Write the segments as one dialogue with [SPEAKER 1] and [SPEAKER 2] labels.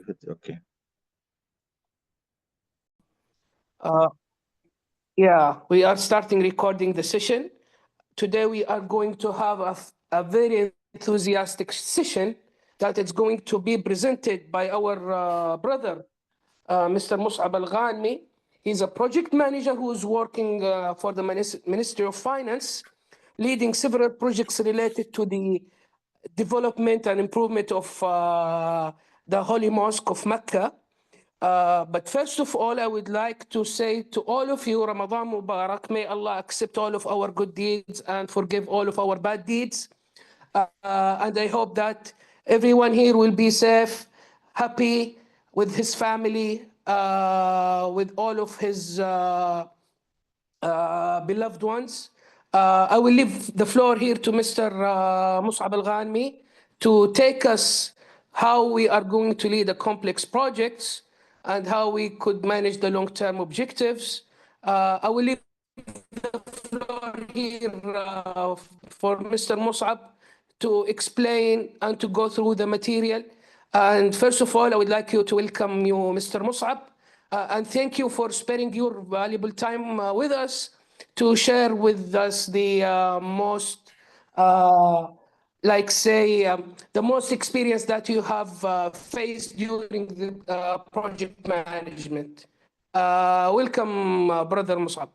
[SPEAKER 1] Okay.
[SPEAKER 2] Yeah, we are starting recording the session. Today we are going to have a very enthusiastic session that is going to be presented by our brother, Mr. Mus'ab Al-Ghanmi. He's a project manager who is working for the Ministry of Finance, leading several projects related to the development and improvement of the Holy Mosque of Mecca. But first of all, I would like to say to all of you, Ramadan Mubarak, may Allah accept all of our good deeds and forgive all of our bad deeds. And I hope that everyone here will be safe, happy with his family, with all of his beloved ones. I will leave the floor here to Mr. Mus'ab Al-Ghanmi to take us how we are going to lead a complex projects and how we could manage the long-term objectives. I will leave the floor here for Mr. Mus'ab to explain and to go through the material. And first of all, I would like to welcome you, Mr. Mus'ab, and thank you for sparing your valuable time with us to share with us the most the most experience that you have faced during the project management. Welcome, Brother Mus'ab.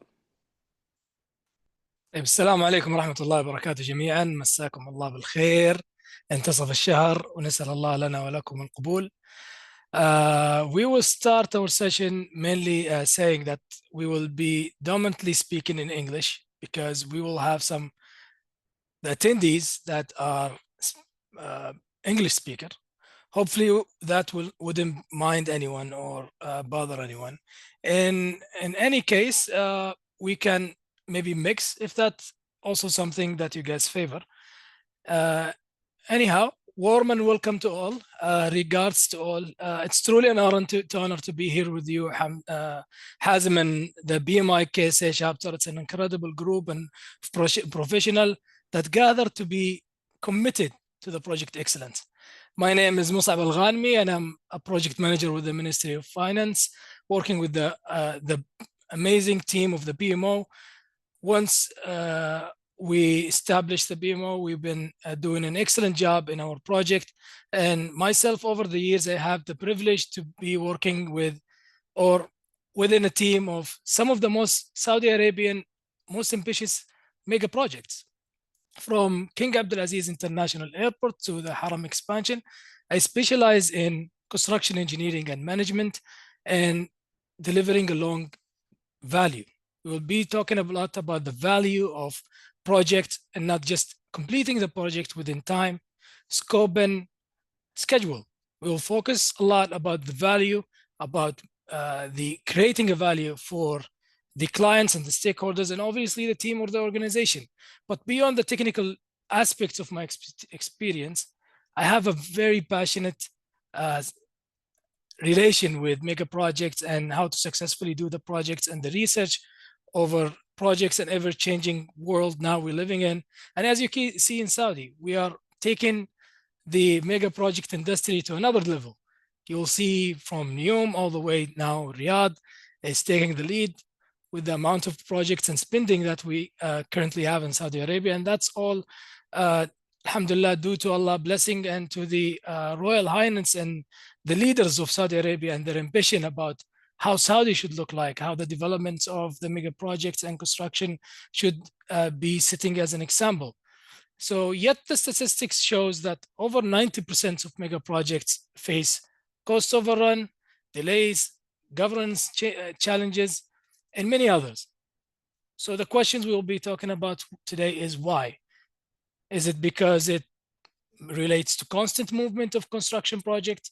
[SPEAKER 3] طيب السلام عليكم ورحمة الله وبركاته جميعا. مساكم الله بالخير. انتصف الشهر ونسأل الله لنا ولكم القبول. We will start our session mainly saying that we will be dominantly speaking in English because we will have some attendees that are English speaker. Hopefully that wouldn't mind anyone or bother anyone. In any case, we can maybe mix if that's also something that you guys favor. Anyhow, warm and welcome to all. Regards to all. It's truly an honor to be here with you, Hazem, and the BMI KSA chapter. It's an incredible group and professional that gather to be committed to the project excellence. My name is Mus'ab Al-Ghanmi, and I'm a project manager with the Ministry of Finance, working with the amazing team of the PMO. Once we established the BMO, we've been doing an excellent job in our project. And myself, over the years, I have the privilege to be working with or within a team of some of the most Saudi Arabian, most ambitious mega projects. From King Abdulaziz International Airport to the Haram expansion, I specialize in construction engineering and management and delivering a long value. We will be talking a lot about the value of project and not just completing the project within time, scope, and schedule. We will focus a lot about the value, about the creating a value for the clients and the stakeholders, and obviously the team or the organization. But beyond the technical aspects of my experience, I have a very passionate relation with mega projects and how to successfully do the projects and the research over projects and ever-changing world now we're living in. And as you can see in Saudi, we are taking the mega project industry to another level. You'll see from Neom all the way now, Riyadh is taking the lead with the amount of projects and spending that we currently have in Saudi Arabia. And that's all, alhamdulillah, due to Allah blessing and to the Royal Highness and the leaders of Saudi Arabia and their ambition about how Saudi should look like, how the developments of the mega projects and construction should be sitting as an example. So yet the statistics shows that over 90% of mega projects face cost overrun, delays, governance challenges, and many others. So the questions we will be talking about today is why? Is it because it relates to constant movement of construction projects?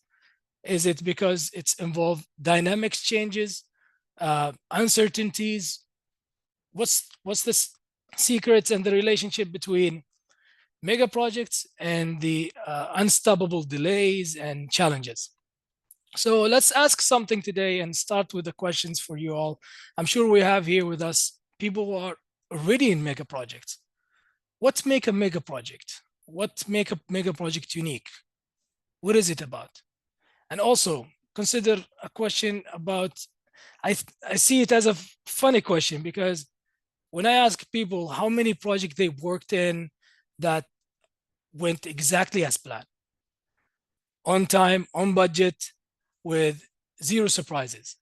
[SPEAKER 3] Is it because it's involved dynamics changes, uncertainties? What's the secrets and the relationship between mega projects and the unstoppable delays and challenges? So let's ask something today and start with the questions for you all. I'm sure we have here with us people who are already in mega projects. What makes a mega project? What makes a mega project unique? What is it about? And also consider a question about, I see it as a funny question, because when I ask people how many projects they worked in that went exactly as planned, on time, on budget, with zero surprises.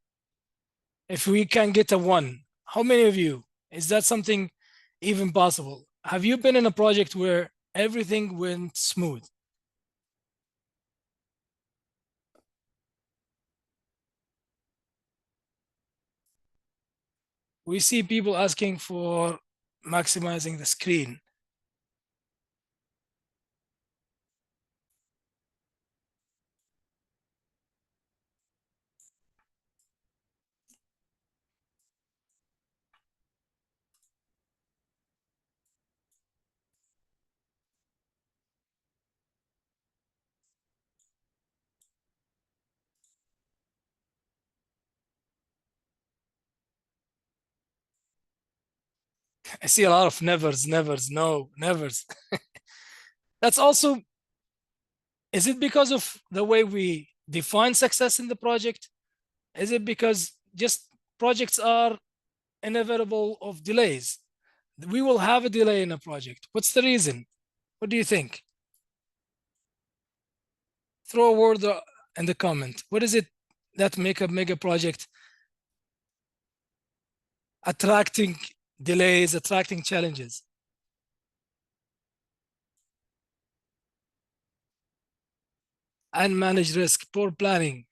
[SPEAKER 3] If we can get a 1, how many of you, is that something even possible? Have you been in a project where everything went smooth? We see people asking for maximizing the screen. I see a lot of nevers, nevers, no, nevers. That's also, is it because of the way we define success in the project? Is it because just projects are inevitable of delays? We will have a delay in a project. What's the reason? What do you think? Throw a word in the comment. What is it that make a mega project attracting delays, attracting challenges? Unmanaged risk, poor planning,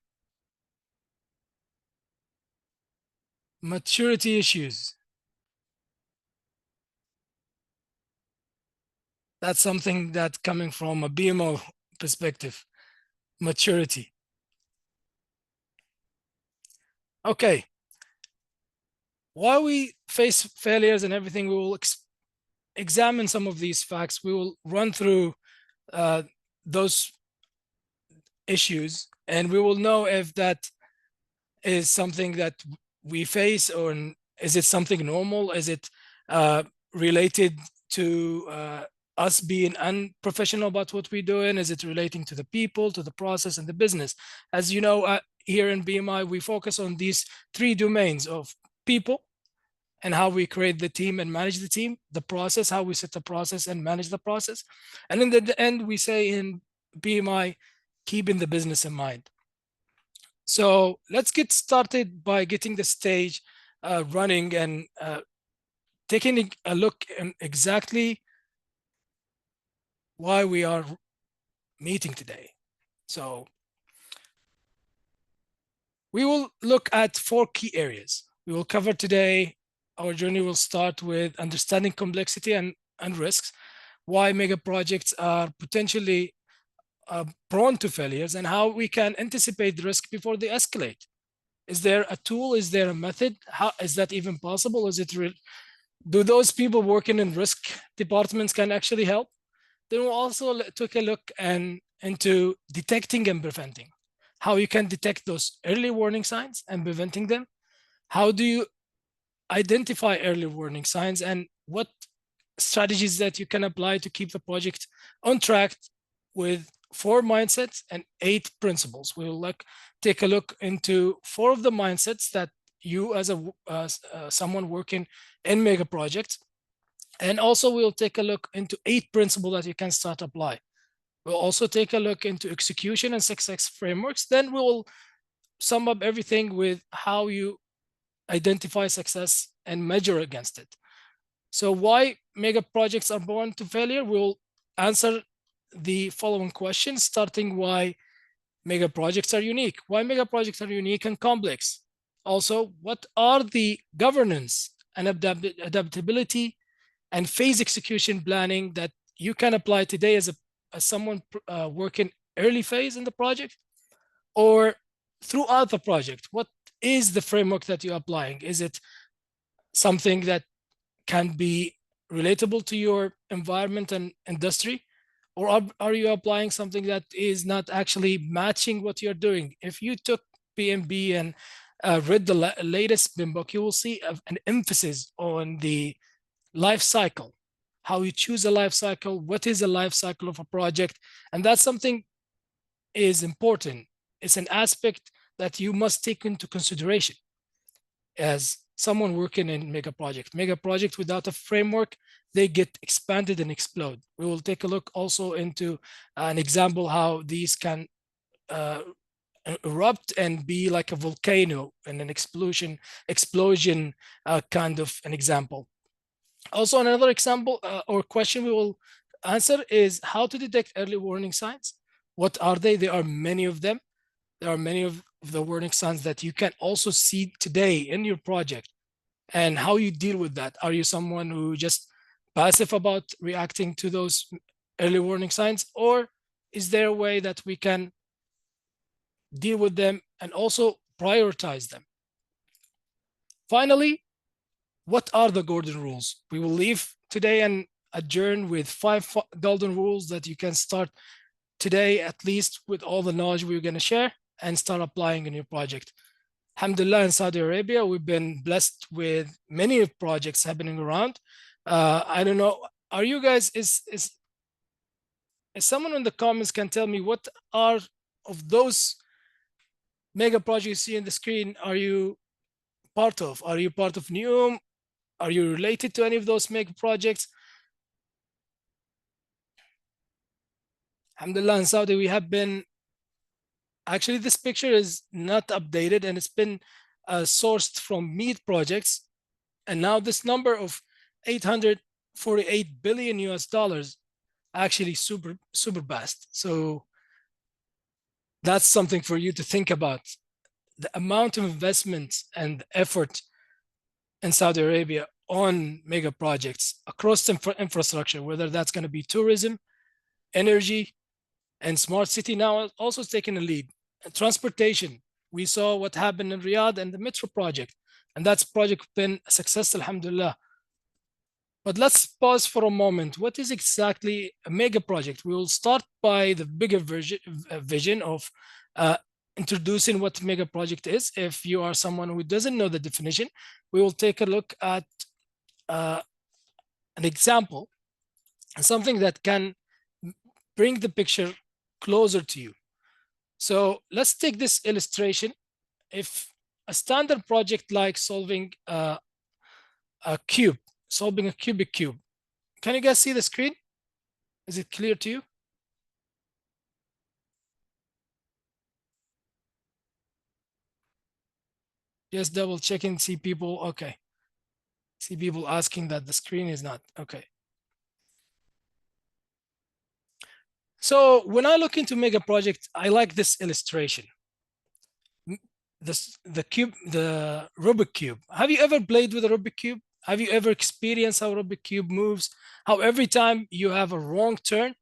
[SPEAKER 3] maturity issues. That's something that coming from a BMO perspective, maturity. Okay. While we face failures and everything, we will examine some of these facts. We will run through those issues, and we will know if that is something that we face, or is it something normal? Is it related to us being unprofessional about what we're doing? Is it relating to the people, to the process, and the business? As you know, here in BMI, we focus on these 3 domains of people and how we create the team and manage the team, the process, how we set the process and manage the process. And in the end, we say in BMI, keeping the business in mind. So let's get started by getting the stage running and taking a look at exactly why we are meeting today. So we will look at 4 key areas. We will cover today, our journey will start with understanding complexity and risks, why mega projects are potentially prone to failures, and how we can anticipate the risk before they escalate. Is there a tool? Is there a method? How is that even possible? Is it real? Do those people working in risk departments can actually help? Then we'll also take a look into detecting and preventing, how you can detect those early warning signs and preventing them. How do you identify early warning signs, and what strategies that you can apply to keep the project on track with 4 mindsets and 8 principles. We'll take a look into 4 of the mindsets that you as someone working in mega projects, and also we'll take a look into 8 principles that you can start apply. We'll also take a look into execution and success frameworks. Then we will sum up everything with how you identify success and measure against it. So why mega projects are born to failure? We'll answer the following questions, starting why mega projects are unique. Why mega projects are unique and complex? Also, what are the governance and adaptability and phase execution planning that you can apply today as someone working early phase in the project or throughout the project? What is the framework that you're applying? Is it something that can be relatable to your environment and industry? Or are you applying something that is not actually matching what you're doing? If you took PMB and read the latest BIM book, you will see an emphasis on the life cycle, how you choose a life cycle, what is the life cycle of a project. And that's something is important. it's an aspect that you must take into consideration as someone working in mega project without a framework, they get expanded and explode. We will take a look also into an example how these can erupt and be like a volcano and an explosion kind of an example. Also, another example or question we will answer is how to detect early warning signs. What are they? There are many of them. There are many of the warning signs that you can also see today in your project, and how you deal with that. Are you someone who just passive about reacting to those early warning signs, or is there a way that we can deal with them and also prioritize them? Finally, what are the golden rules? We will leave today and adjourn with 5 golden rules that you can start today, at least with all the knowledge we're going to share, and start applying in your project. Alhamdulillah, in Saudi Arabia, we've been blessed with many projects happening around. I don't know, are you guys, is someone in the comments can tell me what are of those mega projects you see on the screen are you part of? Are you part of NEOM? Are you related to any of those mega projects? Alhamdulillah, in Saudi, we have been, actually this picture is not updated and it's been sourced from MEAD projects. And now this number of 848 billion US dollars, actually super vast. So that's something for you to think about. The amount of investment and effort in Saudi Arabia on mega projects across infrastructure, whether that's going to be tourism, energy, and smart city now also taking a lead. And transportation, we saw what happened in Riyadh and the Metro project, and that's project been a success, alhamdulillah. But let's pause for a moment. What is exactly a mega project? We will start by the bigger vision of introducing what mega project is. If you are someone who doesn't know the definition, we will take a look at an example and something that can bring the picture closer to you. So let's take this illustration. If a standard project like solving a cube, solving a cubic cube. Can you guys see the screen? Is it clear to you? Just double checking, see people, okay. See people asking that the screen is not, okay. So when I look into mega project, I like this illustration. The cube, the Rubik cube. Have you ever played with a Rubik cube? Have you ever experienced how Rubik cube moves? How every time you have a wrong turn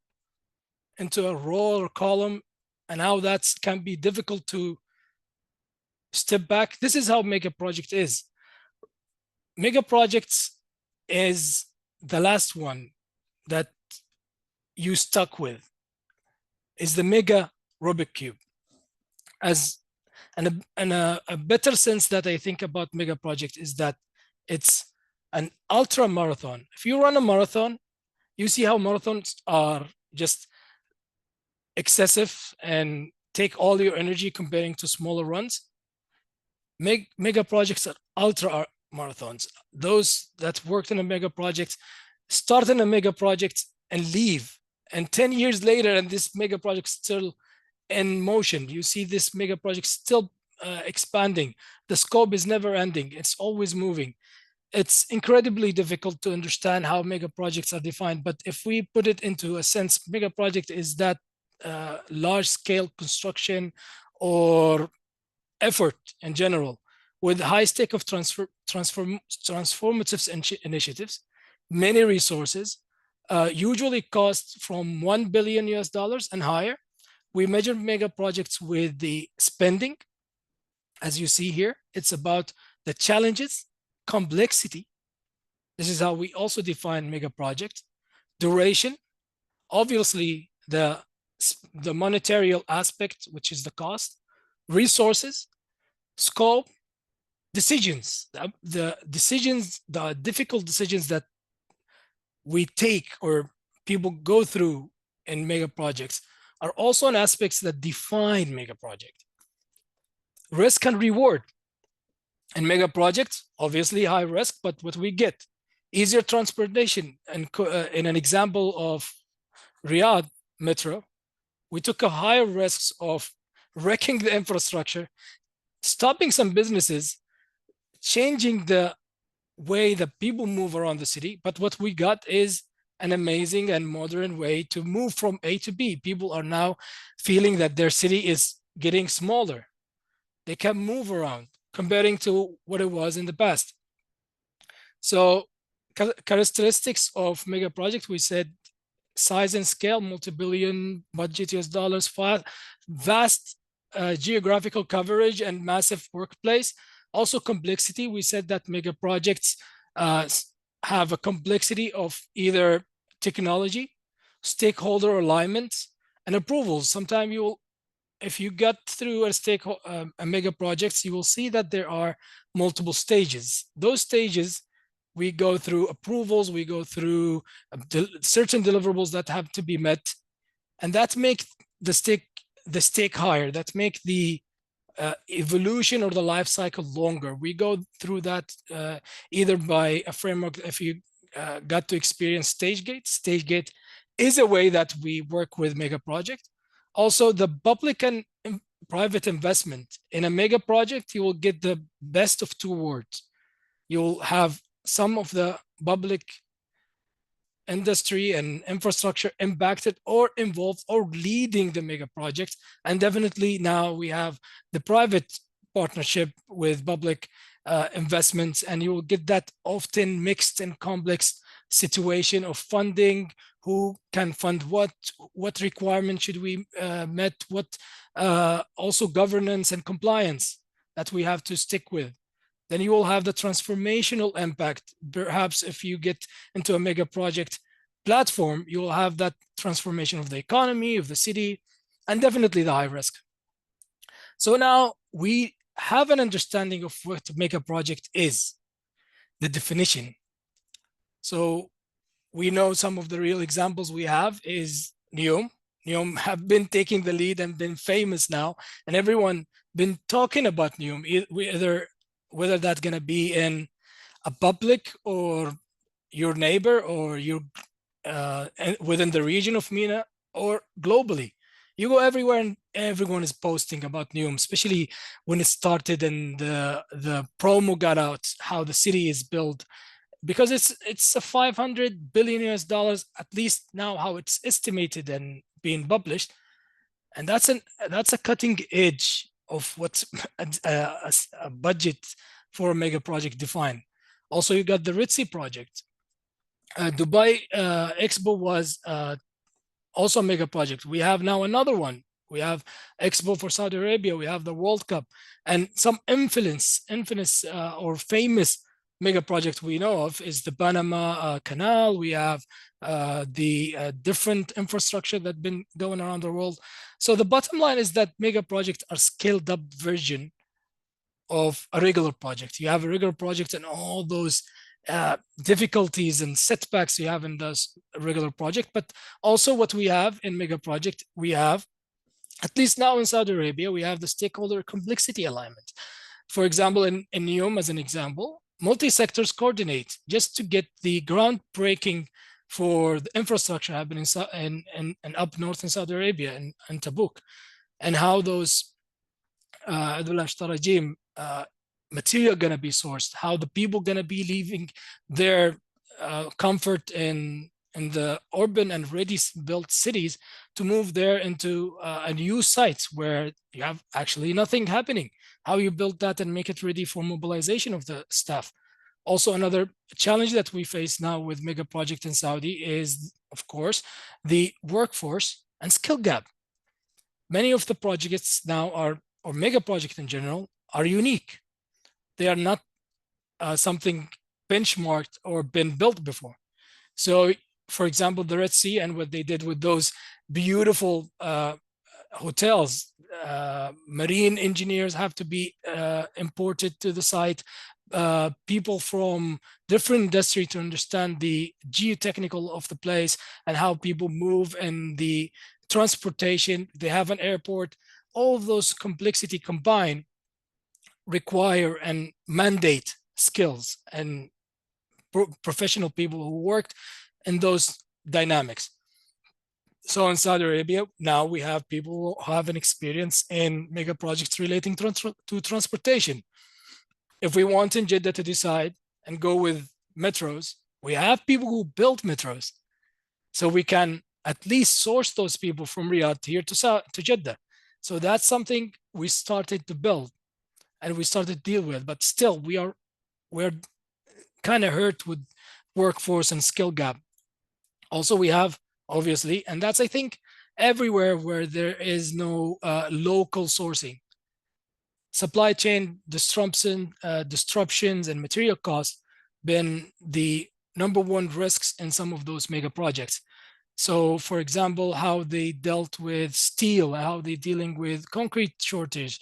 [SPEAKER 3] into a row or column, and how that can be difficult to step back. This is how mega project is. Mega projects is the last one that you stuck with, is the mega Rubik cube. As a better sense that I think about mega project is that it's an ultra marathon. If you run a marathon, you see how marathons are just excessive and take all your energy comparing to smaller runs. Mega projects are ultra marathons. Those that worked in a mega project start in a mega project and leave, and 10 years later, and this mega project still in motion. You see this mega project still expanding. The scope is never ending. It's always moving. It's incredibly difficult to understand how mega projects are defined. But if we put it into a sense, mega project is that large scale construction or effort in general with high stake of transformative initiatives, many resources, usually cost from 1 billion US dollars and higher. We measure mega projects with the spending. As you see here, it's about the challenges, complexity. This is how we also define mega project. Duration, obviously the monetary aspect, which is the cost. Resources, scope, decisions, the decisions, the difficult decisions that we take or people go through in mega projects are also an aspects that define mega project. risk and reward. In mega projects, obviously high risk, but what we get, easier transportation. And in an example of Riyadh Metro, we took a higher risks of wrecking the infrastructure, stopping some businesses, changing the way that people move around the city. But what we got is an amazing and modern way to move from A to B. People are now feeling that their city is getting smaller. They can move around comparing to what it was in the past. So characteristics of mega project, we said size and scale, multi-billion budget US dollars, vast geographical coverage and massive workplace. Also complexity, we said that mega projects have a complexity of either technology, stakeholder alignment, and approvals. Sometimes you will, if you get through a mega projects, you will see that there are multiple stages. Those stages, we go through approvals, we go through certain deliverables that have to be met, and that make the stake higher, that make the evolution or the life cycle longer. We go through that either by a framework. If you got to experience StageGate is a way that we work with mega project. Also, the public and private investment in a mega project, you will get the best of two worlds. You'll have some of the public industry and infrastructure impacted or involved or leading the mega projects. And definitely now we have the private partnership with public investments, and you will get that often mixed and complex situation of funding, who can fund what requirements should we met, what also governance and compliance that we have to stick with. Then you will have the transformational impact. Perhaps if you get into a mega project platform, you will have that transformation of the economy, of the city, and definitely the high risk. So now we have an understanding of what a mega project is, the definition. So we know some of the real examples we have is NEOM. NEOM have been taking the lead and been famous now, and everyone been talking about NEOM, whether that's going to be in a public or your neighbor or your within the region of MENA or globally. You go everywhere and everyone is posting about NEOM, especially when it started and the promo got out, how the city is built, because it's a 500 billion US dollars, at least now how it's estimated and being published. And that's a cutting edge of what's a budget for a mega project defined. Also, you got the Ritzy project. Dubai Expo was also a mega project. We have now another one. We have Expo for Saudi Arabia. We have the World Cup, and some infamous or famous mega project we know of is the Panama Canal. We have the different infrastructure that been going around the world. So the bottom line is that mega projects are scaled up version of a regular project. You have a regular project and all those difficulties and setbacks you have in this regular project, but also what we have in mega project, we have, at least now in Saudi Arabia, we have the stakeholder complexity alignment. For example, in NEOM as an example, multi-sectors coordinate just to get the groundbreaking for the infrastructure happening in up north in Saudi Arabia and Tabuk, and how those material gonna be sourced, how the people gonna be leaving their comfort in the urban and ready built cities to move there into a new sites where you have actually nothing happening. How you build that and make it ready for mobilization of the staff. Also, another challenge that we face now with mega project in Saudi is, of course, the workforce and skill gap. Many of the projects now are, or mega project in general, are unique. They are not something benchmarked or been built before. So, for example, the Red Sea and what they did with those beautiful hotels, marine engineers have to be imported to the site, people from different industry to understand the geotechnical of the place and how people move and the transportation. They have an airport. All of those complexity combined require and mandate skills and professional people who worked in those dynamics. So in Saudi Arabia, now we have people who have an experience in mega projects relating to transportation. If we want in Jeddah to decide and go with metros, we have people who built metros. So we can at least source those people from Riyadh here to Jeddah. So that's something we started to build and we started to deal with, but still we're kind of hurt with workforce and skill gap. Also, we have obviously, and that's I think everywhere where there is no local sourcing, supply chain disruptions and material costs been the #1 risks in some of those mega projects. So for example, how they dealt with steel, how they dealing with concrete shortage,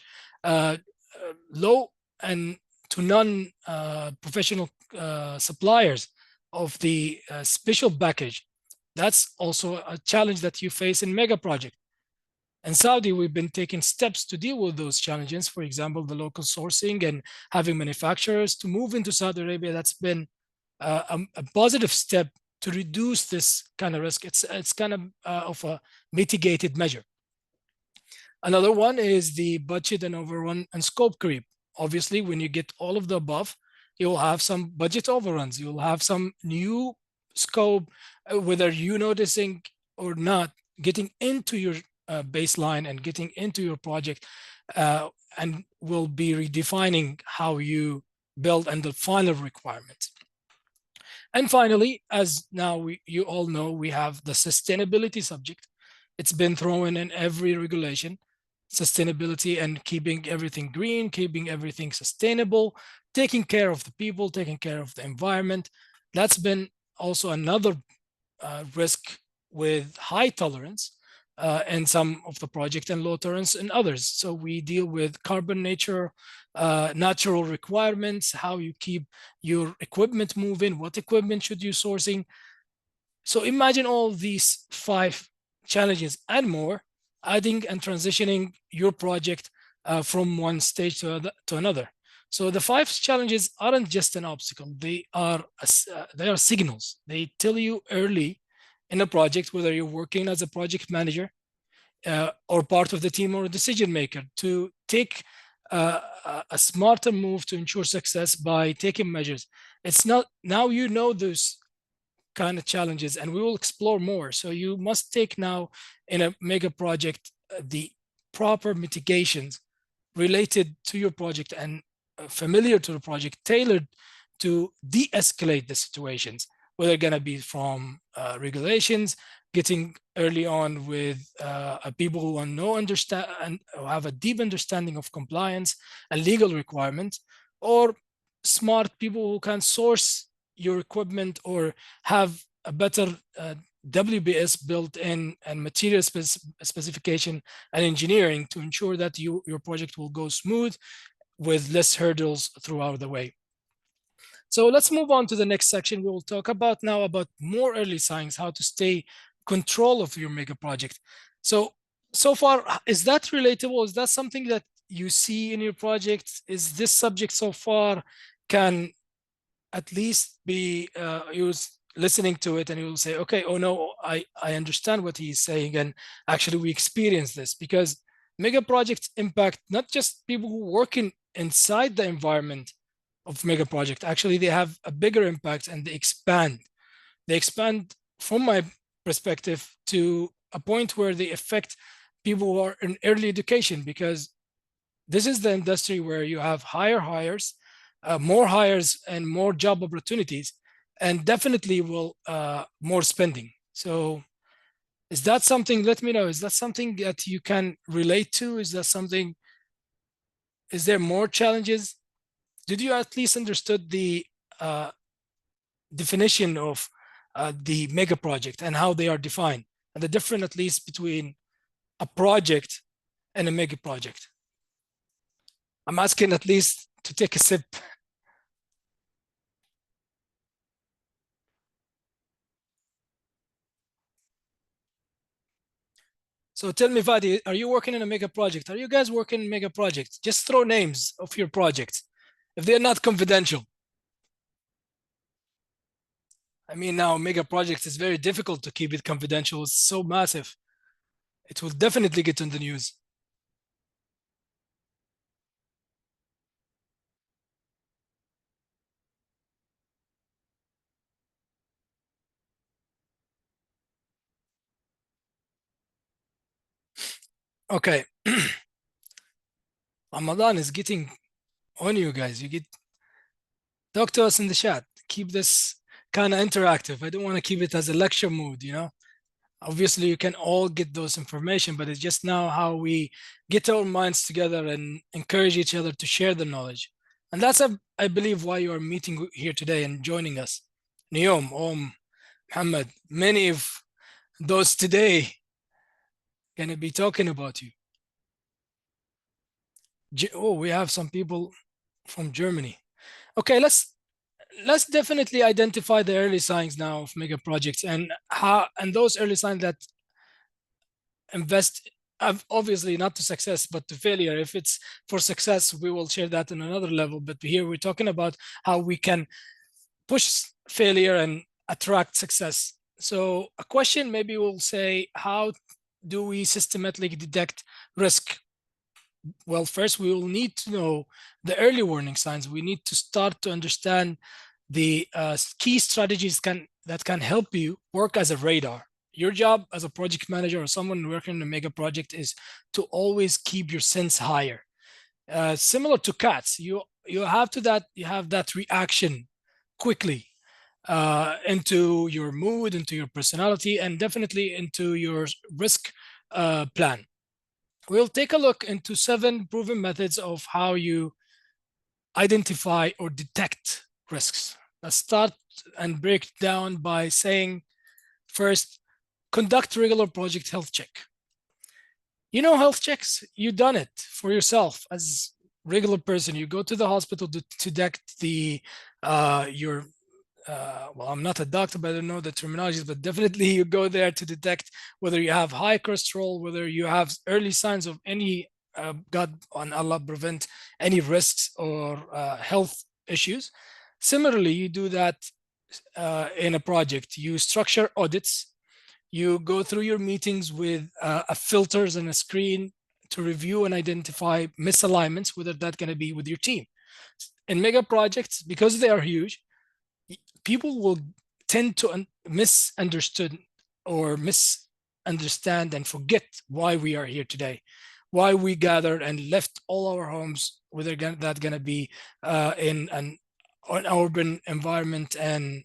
[SPEAKER 3] low and to none professional suppliers of the special package. That's also a challenge that you face in mega project. In Saudi, we've been taking steps to deal with those challenges. For example, the local sourcing and having manufacturers to move into Saudi Arabia. That's been a positive step to reduce this kind of risk. It's kind of a mitigated measure. Another one is the budget and overrun and scope creep. Obviously, when you get all of the above, you'll have some budget overruns. You'll have some new scope, whether you noticing or not, getting into your baseline and getting into your project, and will be redefining how you build and the final requirements. And finally, as now you all know, we have the sustainability subject. It's been thrown in every regulation. Sustainability and keeping everything green, keeping everything sustainable, taking care of the people, taking care of the environment. That's been also another risk with high tolerance in some of the project and low tolerance in others. So we deal with carbon nature, natural requirements, how you keep your equipment moving, what equipment should you sourcing. So imagine all these 5 challenges and more, adding and transitioning your project from one stage to another. So the 5 challenges aren't just an obstacle; they are signals. They tell you early in a project, whether you're working as a project manager or part of the team or a decision maker, to take a smarter move to ensure success by taking measures. It's not now you know those kind of challenges, and we will explore more. So you must take now in a mega project the proper mitigations related to your project and familiar to the project, tailored to de-escalate the situations, whether going to be from regulations, getting early on with people who know understand and have a deep understanding of compliance and legal requirements, or smart people who can source your equipment or have a better WBS built in and material specification and engineering to ensure that your project will go smooth with less hurdles throughout the way. So let's move on to the next section. We will talk about now about more early signs, how to stay control of your mega project. So far, is that relatable? Is that something that you see in your project? Is this subject so far can at least be used listening to it and you will say, okay, oh no, I understand what he's saying. And actually we experience this because mega projects impact not just people who work inside the environment of mega project. Actually, they have a bigger impact and they expand. They expand from my perspective to a point where they affect people who are in early education, because this is the industry where you have higher hires, more hires and more job opportunities, and definitely will more spending. So is that something, let me know, is that something that you can relate to? Is that something, is there more challenges? Did you at least understood the definition of the mega project and how they are defined, and the difference at least between a project and a mega project? I'm asking at least to take a sip. So tell me, Fadi, are you working in a mega project? Are you guys working in mega projects? Just throw names of your projects if they're not confidential. I mean, now mega projects is very difficult to keep it confidential. It's so massive. It will definitely get on the news. Okay. Ramadan is getting on you guys. You get talk to us in the chat. Keep this kind of interactive. I don't want to keep it as a lecture mood, you know. Obviously, you can all get those information, but it's just now how we get our minds together and encourage each other to share the knowledge. And that's, I believe, why you are meeting here today and joining us. Niyom, Muhammad, many of those today gonna be talking about you. Oh, we have some people from Germany. Okay, let's definitely identify the early signs now of mega projects and those early signs that invest obviously not to success but to failure. If it's for success, we will share that in another level, but here we're talking about how we can push failure and attract success. So a question maybe we'll say, how do we systematically detect risk? Well, first we will need to know the early warning signs. We need to start to understand the key strategies that can help you work as a radar. Your job as a project manager or someone working on a mega project is to always keep your sense higher. Similar to cats, you have that reaction quickly into your mood, into your personality, and definitely into your risk plan. We'll take a look into 7 proven methods of how you identify or detect risks. Let's start and break down by saying, first, conduct regular project health check. You know, health checks, you've done it for yourself as regular person. You go to the hospital to detect your well, I'm not a doctor, but I don't know the terminologies, but definitely you go there to detect whether you have high cholesterol, whether you have early signs of any, God and Allah prevent any risks or health issues. Similarly, you do that in a project. You structure audits. You go through your meetings with a filters and a screen to review and identify misalignments, whether that's going to be with your team. In mega projects, because they are huge, people will tend to misunderstand and forget why we are here today, why we gathered and left all our homes, whether that's going to be in an urban environment and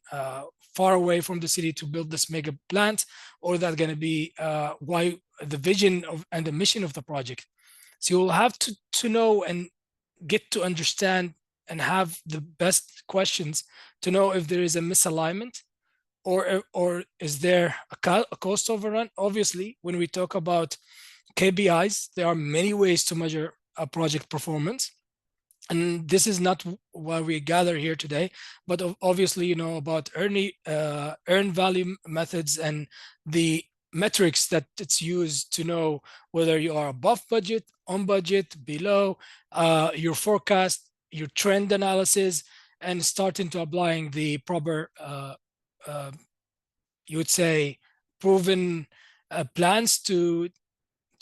[SPEAKER 3] far away from the city to build this mega plant, or that's going to be why the vision and the mission of the project. So you'll have to know and get to understand and have the best questions to know if there is a misalignment or is there a cost overrun. Obviously, when we talk about KPIs, there are many ways to measure a project performance. And this is not why we gather here today, but obviously, you know about earned value methods and the metrics that it's used to know whether you are above budget, on budget, below, your forecast, your trend analysis, and starting to applying the proper, you would say, proven plans to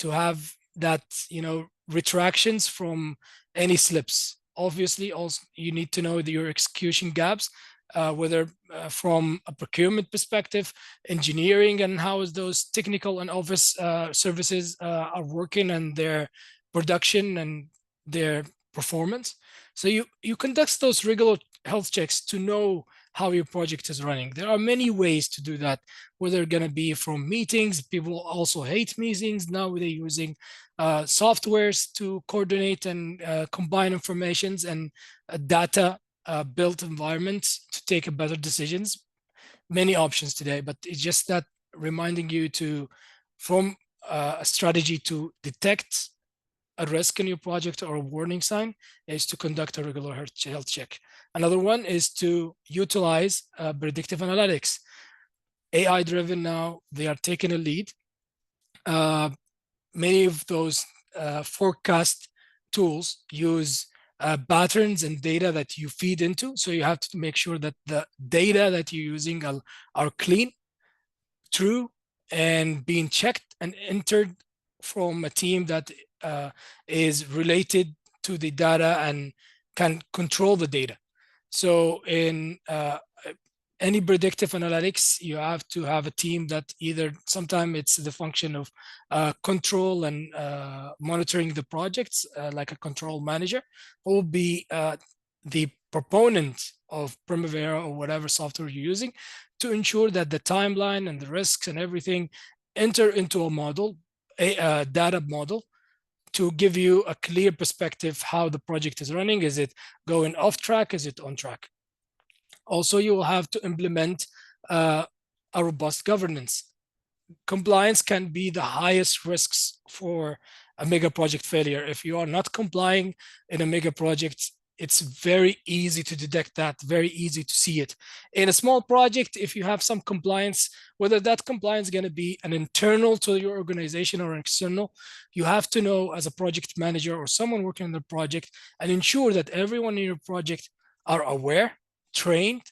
[SPEAKER 3] have that, you know, retractions from any slips. Obviously, also you need to know your execution gaps, whether from a procurement perspective, engineering, and how is those technical and office services are working and their production and their performance. So you conduct those regular health checks to know how your project is running. There are many ways to do that, whether they're going to be from meetings. People also hate meetings. Now they're using softwares to coordinate and combine informations and data built environments to take better decisions. Many options today, but it's just that reminding you to form a strategy to detect a risk in your project or a warning sign is to conduct a regular health check. Another one is to utilize predictive analytics. AI driven now, they are taking a lead. many of those forecast tools use patterns and data that you feed into. So you have to make sure that the data that you're using are clean, true, and being checked and entered from a team that is related to the data and can control the data. So in any predictive analytics, you have to have a team that either sometimes it's the function of control and monitoring the projects, like a control manager, or be the proponent of Primavera or whatever software you're using to ensure that the timeline and the risks and everything enter into a model, a data model, to give you a clear perspective how the project is running. Is it going off track? Is it on track? Also, you will have to implement a robust governance. Compliance can be the highest risks for a mega project failure. If you are not complying in a mega project, it's very easy to detect that, very easy to see it. In a small project, if you have some compliance, whether that compliance is going to be an internal to your organization or an external, you have to know as a project manager or someone working on the project and ensure that everyone in your project are aware, trained,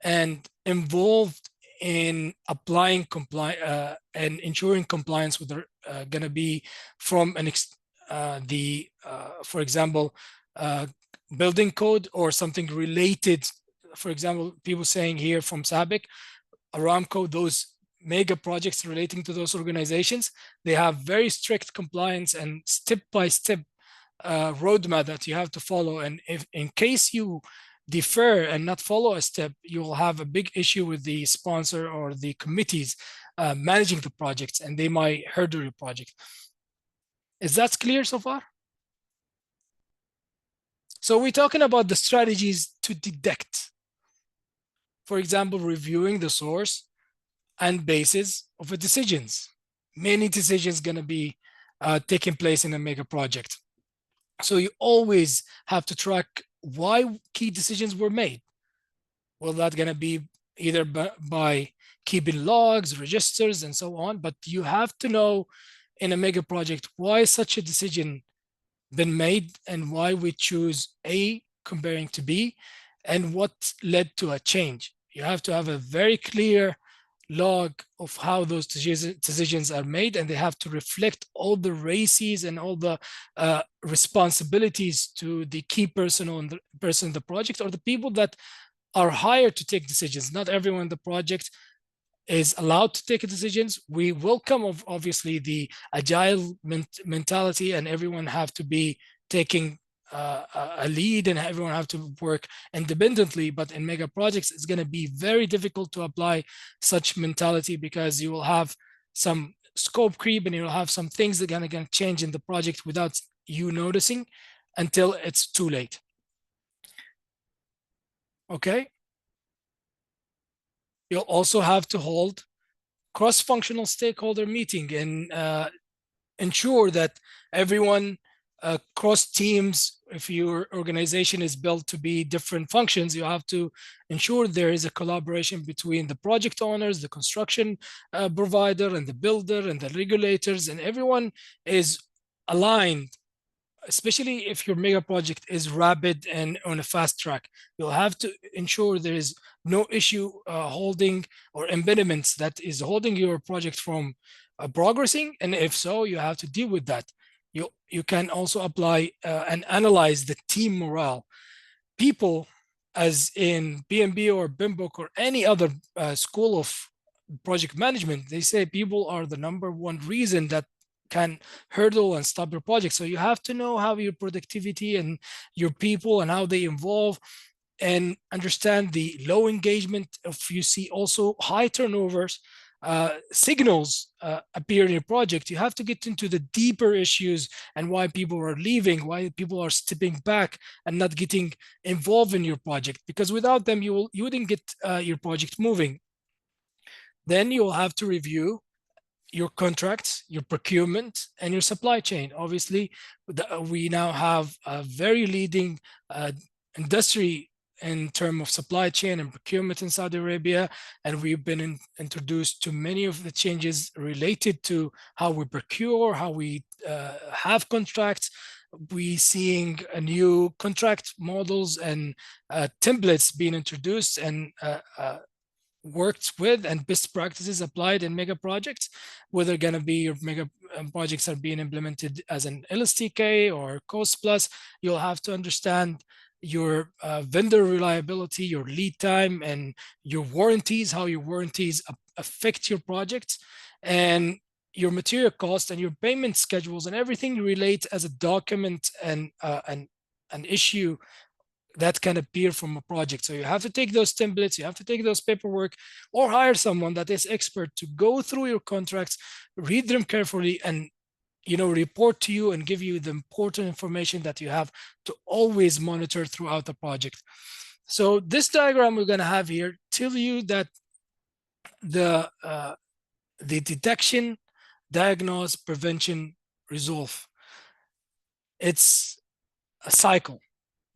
[SPEAKER 3] and involved in applying compliance and ensuring compliance with going to be from an for example, building code or something related. For example, people saying here from SABIC, Aramco, those mega projects relating to those organizations, they have very strict compliance and step-by-step roadmap that you have to follow. And if in case you defer and not follow a step, you will have a big issue with the sponsor or the committees managing the projects, and they might hurdle your project. Is that clear so far? So we're talking about the strategies to detect. For example, reviewing the source and basis of the decisions. Many decisions going to be taking place in a mega project. So you always have to track why key decisions were made. Well, that's going to be either by keeping logs, registers, and so on. But you have to know in a mega project why such a decision been made and why we choose A comparing to B and what led to a change. You have to have a very clear log of how those decisions are made, and they have to reflect all the races and all the responsibilities to the key person on the person in the project or the people that are hired to take decisions. Not everyone in the project is allowed to take decisions. We welcome obviously the agile mentality, and everyone have to be taking a lead and everyone have to work independently. But in mega projects, it's going to be very difficult to apply such mentality because you will have some scope creep and you'll have some things that are going to change in the project without you noticing until it's too late. Okay. You'll also have to hold cross-functional stakeholder meeting and ensure that everyone cross teams. If your organization is built to be different functions, you have to ensure there is a collaboration between the project owners, the construction provider, and the builder, and the regulators, and everyone is aligned. Especially if your mega project is rapid and on a fast track, you'll have to ensure there is no issue holding or impediments that is holding your project from progressing. And if so, you have to deal with that. You can also apply and analyze the team morale. People, as in BMB or BIMBOK or any other school of project management, they say people are the number one reason that can hurdle and stop your project. So you have to know how your productivity and your people and how they involve and understand the low engagement. If you see also high turnovers, signals appear in your project, you have to get into the deeper issues and why people are leaving, why people are stepping back and not getting involved in your project, because without them, you wouldn't get your project moving. Then you'll have to review your contracts, your procurement, and your supply chain. Obviously, we now have a very leading industry in terms of supply chain and procurement in Saudi Arabia, and we've been introduced to many of the changes related to how we procure, how we have contracts. We seeing a new contract models and templates being introduced and worked with, and best practices applied in mega projects, whether going to be your mega projects are being implemented as an LSTK or cost plus. You'll have to understand your vendor reliability, your lead time, and your warranties, how your warranties affect your projects, and your material cost and your payment schedules, and everything relate as a document and an issue that can appear from a project. So you have to take those templates, you have to take those paperwork, or hire someone that is expert to go through your contracts, read them carefully, and report to you and give you the important information that you have to always monitor throughout the project. So this diagram we're going to have here tell you that the detection, diagnose, prevention, resolve. It's a cycle.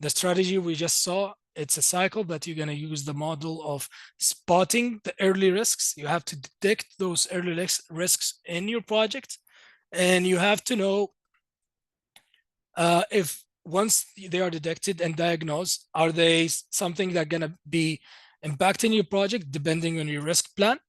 [SPEAKER 3] The strategy we just saw, it's a cycle that you're going to use the model of spotting the early risks. You have to detect those early risks in your project, and you have to know if once they are detected and diagnosed, are they something that going to be impacting your project depending on your risk plan,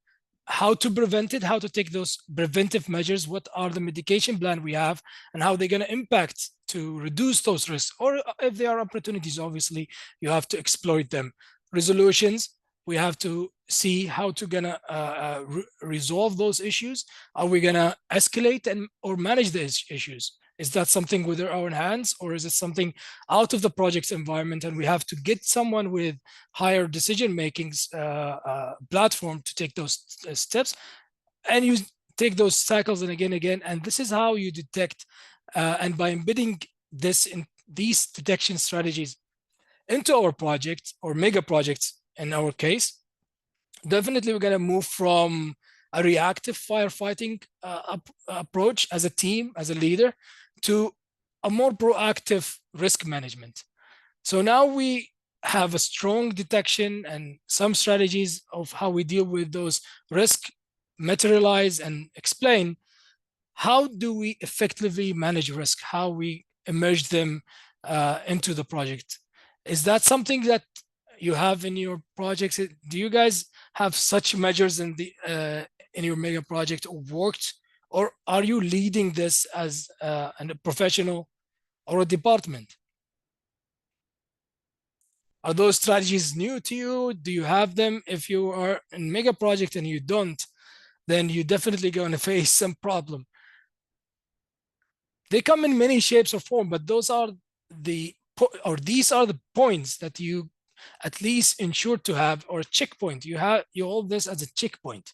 [SPEAKER 3] how to prevent it, how to take those preventive measures, what are the mitigation plan we have, and how they're going to impact to reduce those risks, or if there are opportunities, obviously you have to exploit them. Resolutions, we have to see how to gonna resolve those issues. Are we gonna escalate and or manage these issues? Is that something with our own hands, or is it something out of the project's environment, and we have to get someone with higher decision-making platform to take those steps? And you take those cycles and again, and this is how you detect, and by embedding this in these detection strategies into our project or mega projects in our case, definitely we're going to move from a reactive firefighting approach as a team, as a leader, to a more proactive risk management. So now we have a strong detection and some strategies of how we deal with those risks, materialize and explain. How do we effectively manage risk? How we emerge them into the project? Is that something that you have in your projects? Do you guys have such measures in the in your mega project worked, or are you leading this as a professional or a department? Are those strategies new to you? Do you have them? If you are in mega project and you don't, then you're definitely going to face some problem. They come in many shapes or form, but those are these are the points that you at least ensure to have, or a checkpoint. You hold this as a checkpoint.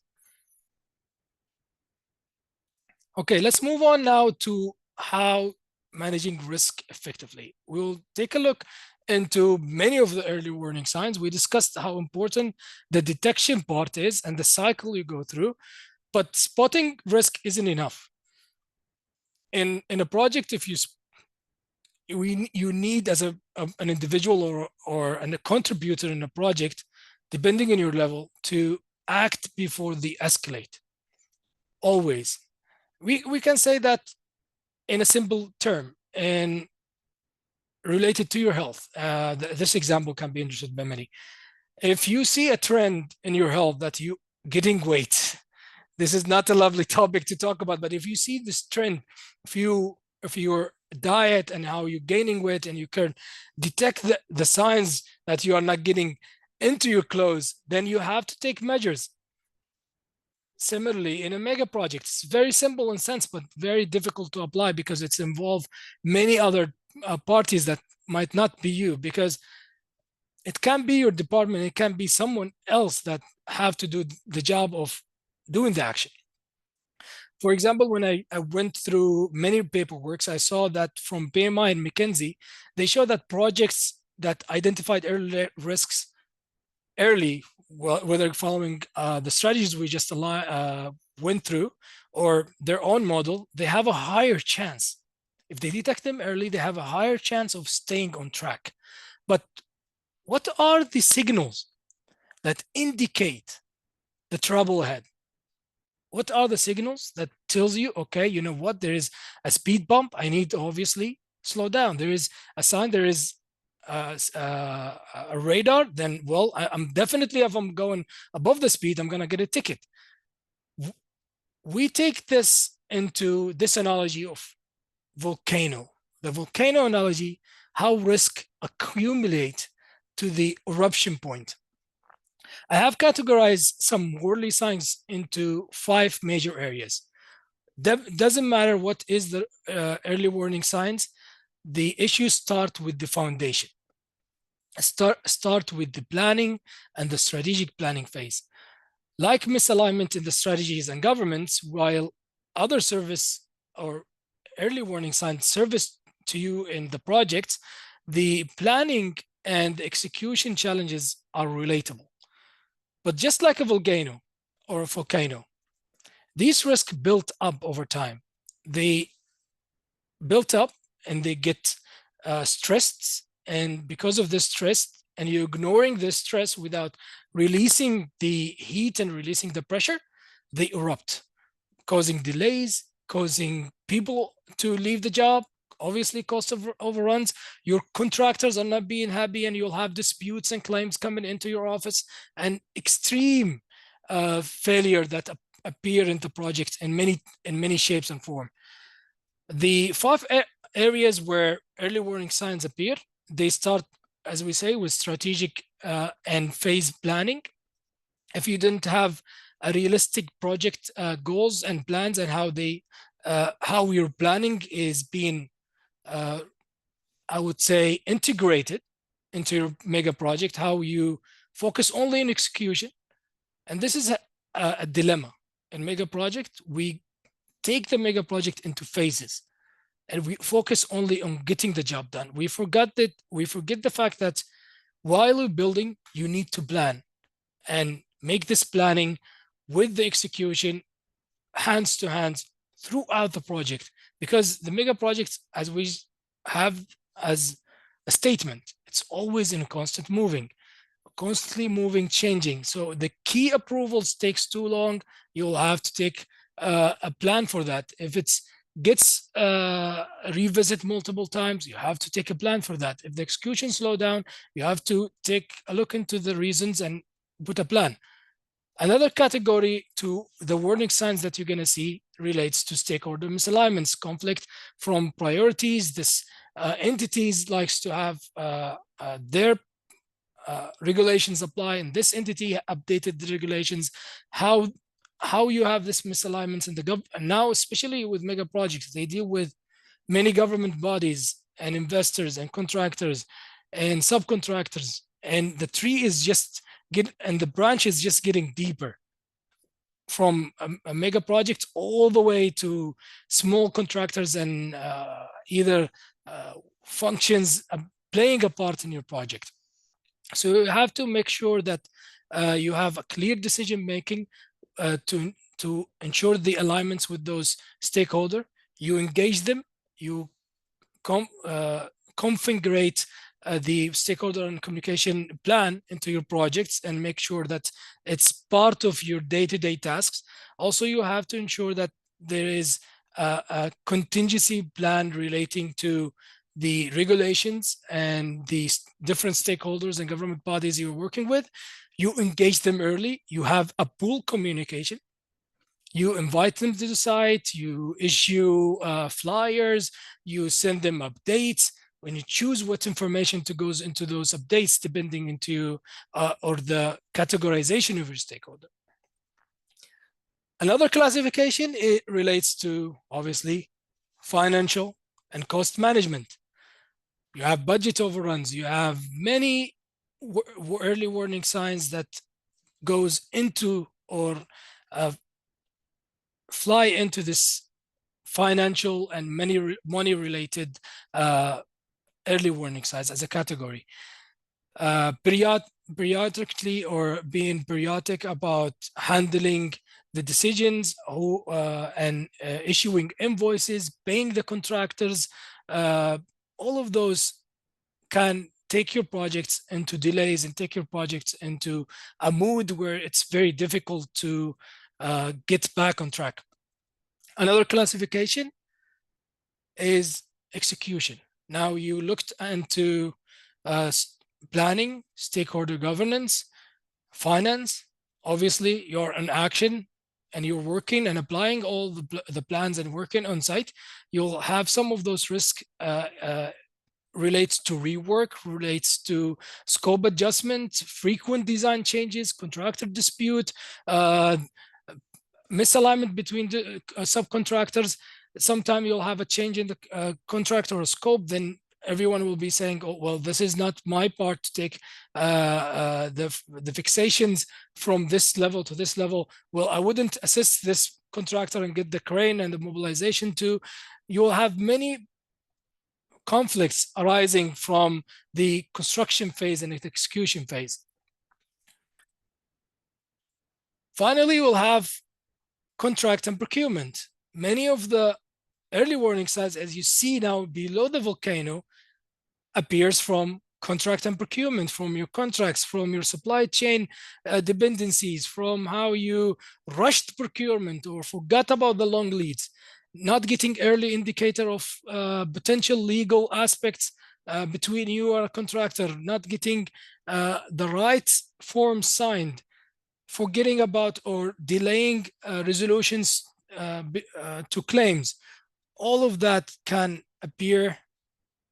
[SPEAKER 3] Okay, let's move on now to how managing risk effectively. We'll take a look into many of the early warning signs. We discussed how important the detection part is and the cycle you go through, but spotting risk isn't enough. In a project, if you need as an individual or a contributor in a project, depending on your level, to act before they escalate. Always. We can say that in a simple term and related to your health. This example can be understood by many. If you see a trend in your health that you getting weight, this is not a lovely topic to talk about, but if you see this trend, if your diet and how you're gaining weight, and you can detect the signs that you are not getting into your clothes, then you have to take measures. Similarly, in a mega project, it's very simple in sense, but very difficult to apply because it's involved many other parties that might not be you, because it can be your department, it can be someone else that have to do the job of doing the action. For example, when I went through many paperworks, I saw that from PMI and McKinsey, they show that projects that identified early risks early, whether following the strategies we just went through or their own model, they have a higher chance. If they detect them early, they have a higher chance of staying on track. But what are the signals that indicate the trouble ahead? What are the signals that tells you, okay, you know what, there is a speed bump, I need to obviously slow down. There is a sign, there is a radar, then, well, I'm definitely, if I'm going above the speed, I'm going to get a ticket. We take this into this analogy of volcano. The volcano analogy, how risk accumulate to the eruption point. I have categorized some warning signs into 5 major areas. Doesn't matter what is the early warning signs, the issues start with the foundation. Start with the planning and the strategic planning phase. Like misalignment in the strategies and governments, while other service or early warning signs service to you in the projects, the planning and execution challenges are relatable. But just like a volcano, these risks built up over time. They built up and they get stressed. And because of this stress, and you're ignoring this stress without releasing the heat and releasing the pressure, they erupt, causing delays, causing people to leave the job, obviously cost of overruns. Your contractors are not being happy, and you'll have disputes and claims coming into your office, and extreme failure that appear in the project in many shapes and form. The 5 areas where early warning signs appear, they start, as we say, with strategic and phase planning. If you didn't have a realistic project goals and plans, and how your planning is being, I would say, integrated into your mega project, how you focus only on execution. And this is a dilemma. In mega project, we take the mega project into phases, and we focus only on getting the job done. We forget the fact that while you're building, you need to plan and make this planning with the execution hands to hands throughout the project. Because the mega projects, as we have as a statement, it's always in constant moving, constantly moving, changing. So the key approvals takes too long, you'll have to take a plan for that. If it's gets revisit multiple times, you have to take a plan for that. If the execution slow down, you have to take a look into the reasons and put a plan. Another category to the warning signs that you're going to see relates to stakeholder misalignments, conflict from priorities. This entities likes to have their regulations apply, and this entity updated the regulations. How you have this misalignments in the government, and now especially with mega projects, they deal with many government bodies and investors and contractors and subcontractors, and the tree is just and the branch is just getting deeper from a mega project all the way to small contractors and either functions playing a part in your project. So you have to make sure that you have a clear decision making to ensure the alignments with those stakeholders. You engage them, you configure the stakeholder and communication plan into your projects and make sure that it's part of your day-to-day tasks. Also, you have to ensure that there is a contingency plan relating to the regulations and the different stakeholders and government bodies you're working with. You engage them early, you have a pool communication, you invite them to the site, you issue flyers, you send them updates. When you choose what information to goes into those updates, depending into or the categorization of your stakeholder. Another classification, it relates to obviously financial and cost management. You have budget overruns, you have many early warning signs that goes into or fly into this financial and money related early warning signs as a category. Periodically or being periodic about handling the decisions and issuing invoices, paying the contractors, all of those can take your projects into delays and take your projects into a mood where it's very difficult to get back on track. Another classification is execution. Now you looked into planning, stakeholder governance, finance. Obviously, you're in action and you're working and applying all the plans and working on site. You'll have some of those risks relates to rework, relates to scope adjustment, frequent design changes, contractor dispute, misalignment between the subcontractors. Sometimes you'll have a change in the contract or scope, then everyone will be saying, oh, well, this is not my part to take the fixations from this level to this level. Well, I wouldn't assist this contractor and get the crane and the mobilization too. You'll have many conflicts arising from the construction phase and the execution phase. Finally, we'll have contract and procurement. Many of the early warning signs, as you see now below the volcano, appears from contract and procurement, from your contracts, from your supply chain dependencies, from how you rushed procurement or forgot about the long leads, not getting early indicator of potential legal aspects between you or a contractor, not getting the right form signed, forgetting about or delaying resolutions to claims. All of that can appear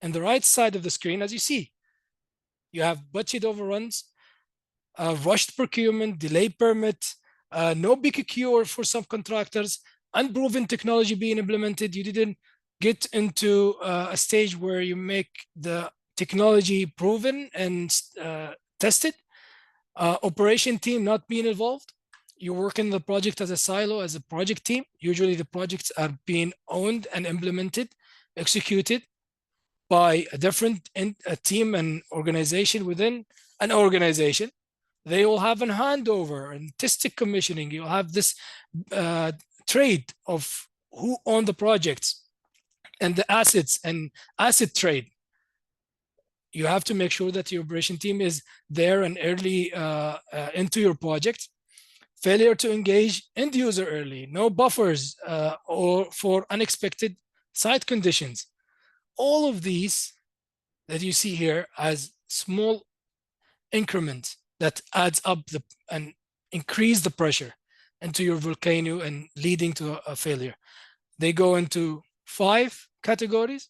[SPEAKER 3] on the right side of the screen. As you see, you have budget overruns, rushed procurement, delayed permit, no BQQ for subcontractors, unproven technology being implemented. You didn't get into a stage where you make the technology proven and tested. Operation team not being involved. You work in the project as a silo, as a project team. Usually the projects are being owned and implemented, executed by a different team and organization within an organization. They will have a handover and testing commissioning. You'll have this trade of who own the projects and the assets and asset trade. You have to make sure that your operation team is there and early into your project. Failure to engage end user early, no buffers or for unexpected site conditions. All of these that you see here as small increments that adds up and increase the pressure into your volcano and leading to a failure. They go into 5 categories.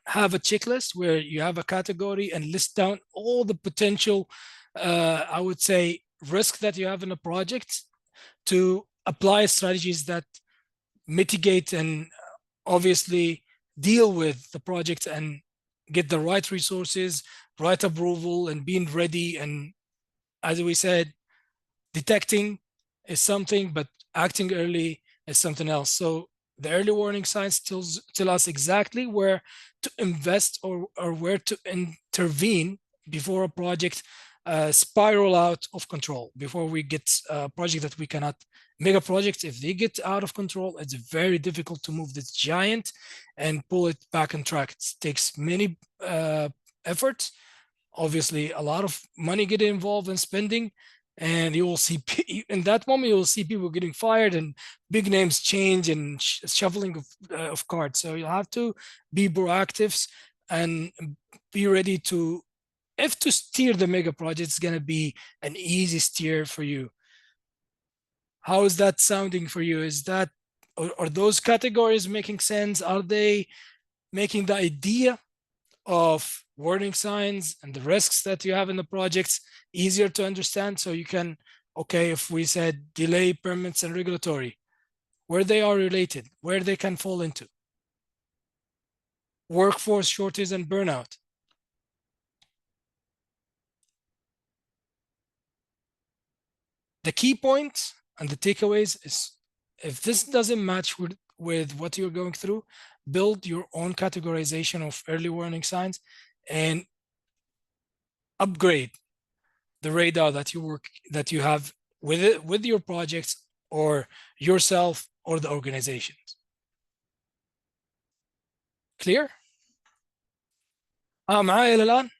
[SPEAKER 3] Have a checklist where you have a category and list down all the potential, I would say, risk that you have in a project to apply strategies that mitigate and obviously deal with the project and get the right resources, right approval, and being ready. And as we said, detecting is something, but acting early is something else. So the early warning signs tell us exactly where to invest or where to intervene before a project spiral out of control, before we get a project that we cannot. Mega projects, if they get out of control, it's very difficult to move this giant and pull it back on track. It takes many efforts, obviously a lot of money getting involved in spending, and you will see in that moment you will see people getting fired and big names change and shuffling of cards. So you'll have to be proactive and be ready to, if to steer the mega project, it's going to be an easy steer for you. How is that sounding for you? Is that, are those categories making sense? Are they making the idea of warning signs and the risks that you have in the projects easier to understand? So you can, okay, if we said delay, permits, and regulatory, where they are related, where they can fall into. Workforce shortage and burnout. The key point and the takeaways is, if this doesn't match with what you're going through, build your own categorization of early warning signs and upgrade the radar that you have with your projects or yourself or the organizations. Clear؟ معايا إلى الآن؟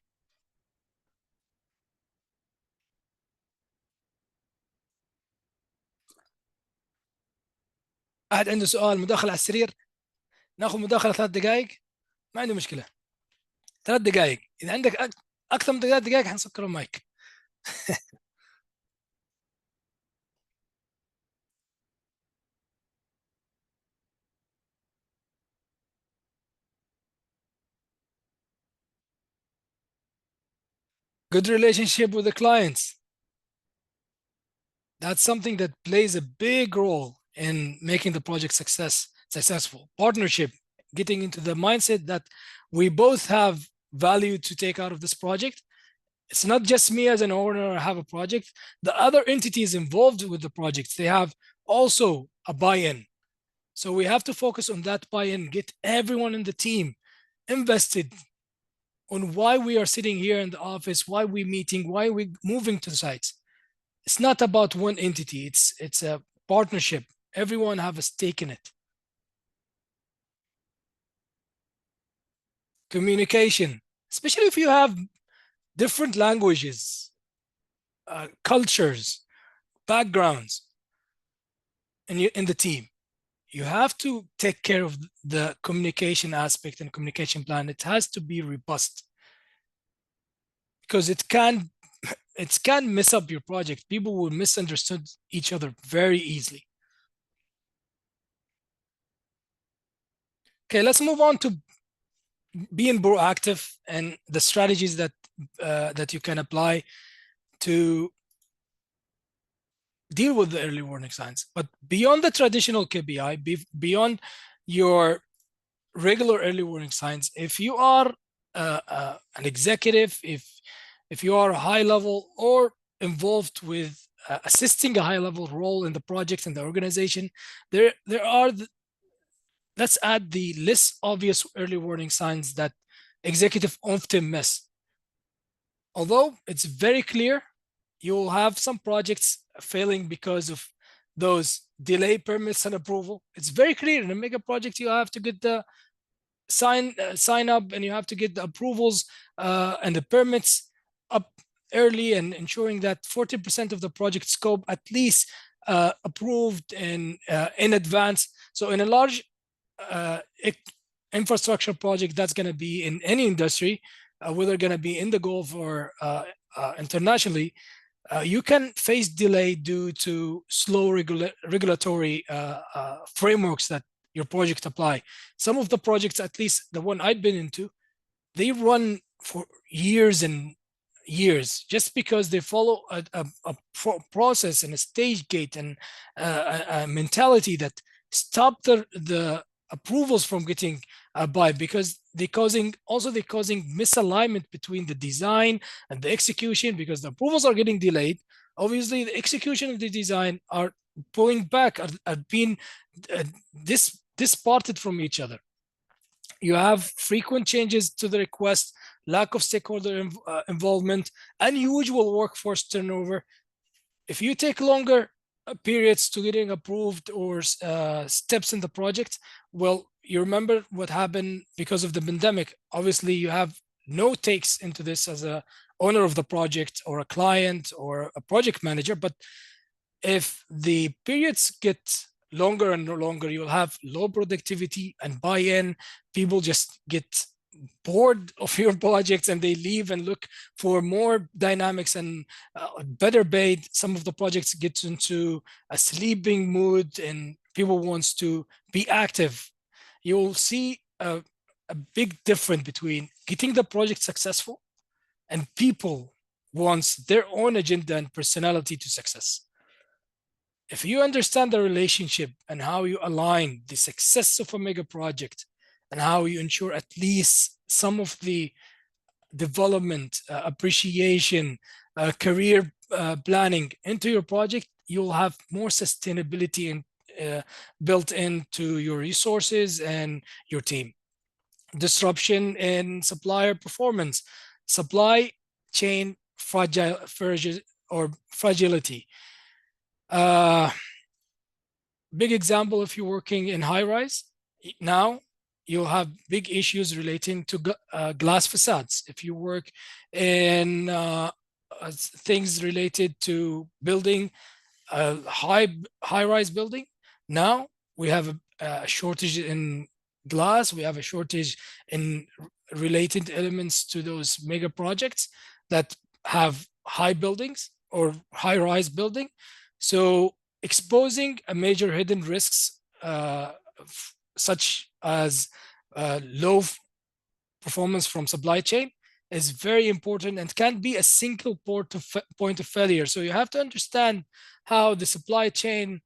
[SPEAKER 3] احد عنده سؤال مداخله على السرير؟ ناخذ مداخله 3 دقائق، ما عندي مشكله. 3 دقائق، اذا عندك اكثر من 3 دقائق حنسكر المايك. Good relationship with the clients. That's something that plays a big role in making the project successful. Partnership, getting into the mindset that we both have value to take out of this project. It's not just me as an owner have a project. The other entities involved with the project, they have also a buy-in. So we have to focus on that buy-in, get everyone in the team invested on why we are sitting here in the office, why we're meeting, why we're moving to the sites. It's not about one entity. It's a partnership. Everyone have a stake in it. Communication, especially if you have different languages, cultures, backgrounds in the team. You have to take care of the communication aspect and communication plan. It has to be robust because it can mess up your project. People will misunderstand each other very easily. Okay, let's move on to being proactive and the strategies that that you can apply to deal with the early warning signs. But beyond the traditional KPI, beyond your regular early warning signs, if you are an executive, if you are a high level or involved with assisting a high level role in the project and the organization, there are let's add the less obvious early warning signs that executive often miss. Although it's very clear, you'll have some projects failing because of those delay permits and approval. It's very clear in a mega project, you have to get the sign up and you have to get the approvals and the permits up early, and ensuring that 40% of the project scope at least approved in advance. So in a large infrastructure project that's going to be in any industry, whether going to be in the Gulf or internationally, you can face delay due to slow regulatory frameworks that your project apply. Some of the projects, at least the one I've been into, they run for years and years just because they follow a process and a stage gate and a mentality that stop the approvals from getting by, because they're causing misalignment between the design and the execution, because the approvals are getting delayed. Obviously the execution of the design are pulling back, are being disparted from each other. You have frequent changes to the request, lack of stakeholder involvement, unusual workforce turnover. If you take longer periods to getting approved or steps in the project, well, you remember what happened because of the pandemic. Obviously, you have no takes into this as a owner of the project or a client or a project manager. But if the periods get longer and longer, you'll have low productivity and buy-in. People just get bored of your projects and they leave and look for more dynamics and better paid. Some of the projects get into a sleeping mood and people wants to be active. You'll see a big difference between getting the project successful and people wants their own agenda and personality to success. If you understand the relationship and how you align the success of a mega project and how you ensure at least some of the development, appreciation, career planning into your project, you'll have more sustainability and built into your resources and your team. Disruption in supplier performance, supply chain fragility. Big example, if you're working in high rise, now you'll have big issues relating to glass facades. If you work in things related to building a high rise building, now we have a shortage in glass, we have a shortage in related elements to those mega projects that have high buildings or high-rise building. So exposing a major hidden risks such as low performance from supply chain is very important and can't be a single point of failure. So you have to understand how the supply chain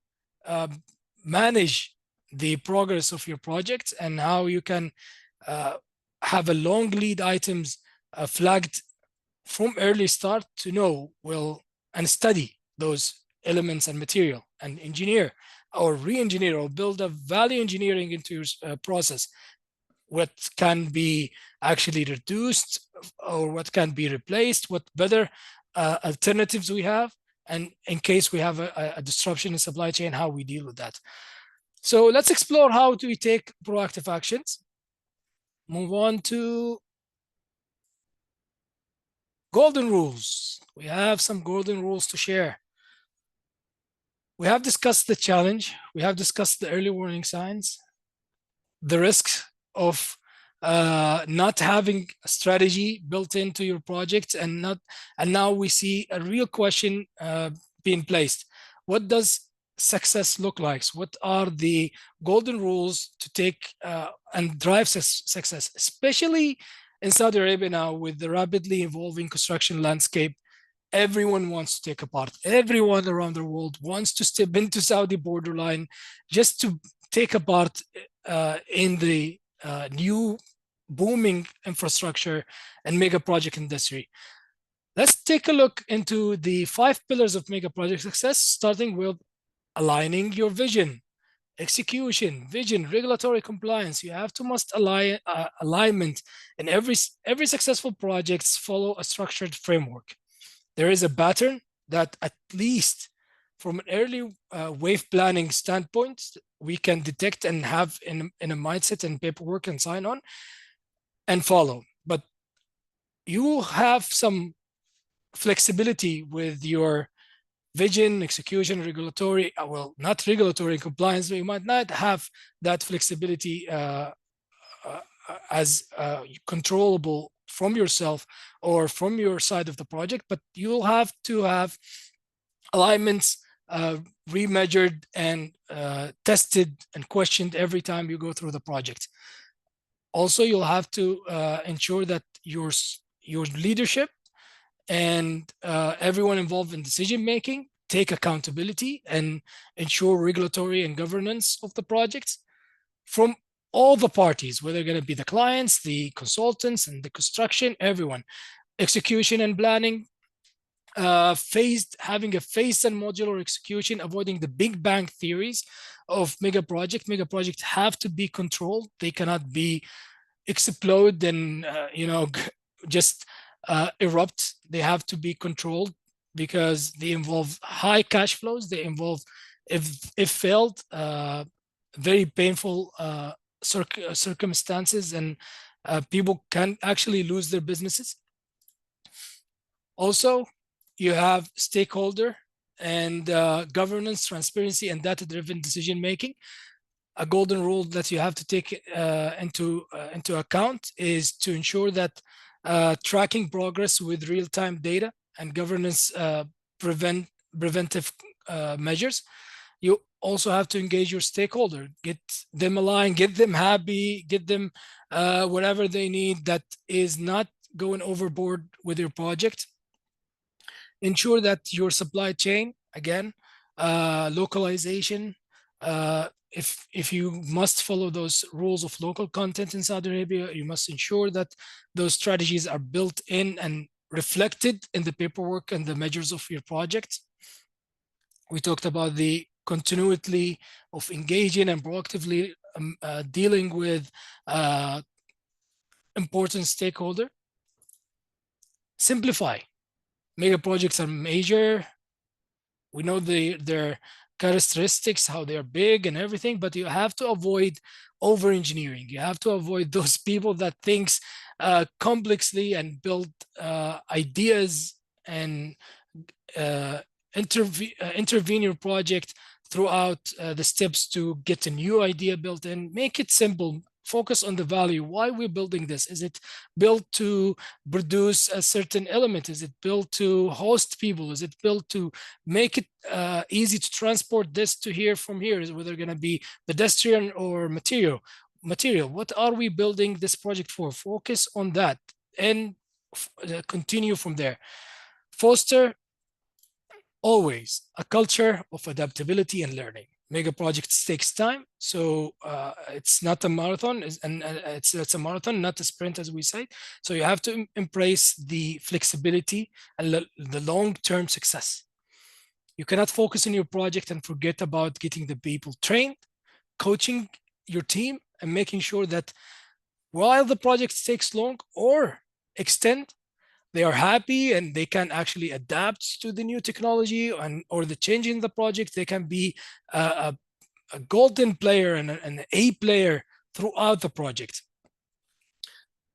[SPEAKER 3] manage the progress of your project and how you can have a long lead items flagged from early start to know and study those elements and material and engineer or re-engineer or build a value engineering into your process. What can be actually reduced or what can be replaced, what better alternatives we have, and in case we have a disruption in supply chain, how we deal with that. So let's explore how do we take proactive actions. Move on to golden rules. We have some golden rules to share. We have discussed the challenge. We have discussed the early warning signs, the risks of not having a strategy built into your project, and now we see a real question being placed. What does success look like? What are the golden rules to take and drive success, especially in Saudi Arabia now with the rapidly evolving construction landscape? Everyone wants to take a part. Everyone around the world wants to step into Saudi borderline just to take a part in the new booming infrastructure and mega project industry. Let's take a look into the 5 pillars of mega project success, starting with aligning your vision, execution, vision, regulatory compliance. You have to must align alignment, and every successful projects follow a structured framework. There is a pattern that at least from an early wave planning standpoint, we can detect and have in a mindset and paperwork and sign on and follow. But you have some flexibility with your vision, execution, regulatory, well, not regulatory compliance, but you might not have that flexibility as controllable from yourself or from your side of the project, but you'll have to have alignments remeasured and tested and questioned every time you go through the project. Also, you'll have to ensure that your leadership and everyone involved in decision making take accountability and ensure regulatory and governance of the projects from all the parties, whether they're going to be the clients, the consultants, and the construction, everyone. Execution and planning, having a phased and modular execution, avoiding the big bang theories of mega project. Mega projects have to be controlled. They cannot be explode and just erupt. They have to be controlled because they involve high cash flows. They involve, if failed, very painful circumstances, and people can actually lose their businesses. Also, you have stakeholder and governance, transparency, and data-driven decision making. A golden rule that you have to take into account is to ensure that tracking progress with real-time data and governance preventive measures. You also have to engage your stakeholder, get them aligned, get them happy, get them whatever they need that is not going overboard with your project. Ensure that your supply chain, again, localization, if you must follow those rules of local content in Saudi Arabia, you must ensure that those strategies are built in and reflected in the paperwork and the measures of your project. We talked about the continuity of engaging and proactively dealing with important stakeholder. Simplify. Mega projects are major. We know their characteristics, how they are big and everything, but you have to avoid over engineering. You have to avoid those people that thinks complexly and build ideas and intervene your project throughout the steps to get a new idea built in. Make it simple. Focus on the value. Why we're building this? Is it built to produce a certain element? Is it built to host people? Is it built to make it easy to transport this to here from here? Is whether going to be pedestrian or material? What are we building this project for? Focus on that and continue from there. Foster always a culture of adaptability and learning. Mega projects takes time, so it's not a marathon, and it's a marathon, not a sprint, as we say. So you have to embrace the flexibility and the long-term success. You cannot focus on your project and forget about getting the people trained, coaching your team, and making sure that while the project takes long or extend, they are happy and they can actually adapt to the new technology or the change in the project. They can be a golden player and an A player throughout the project.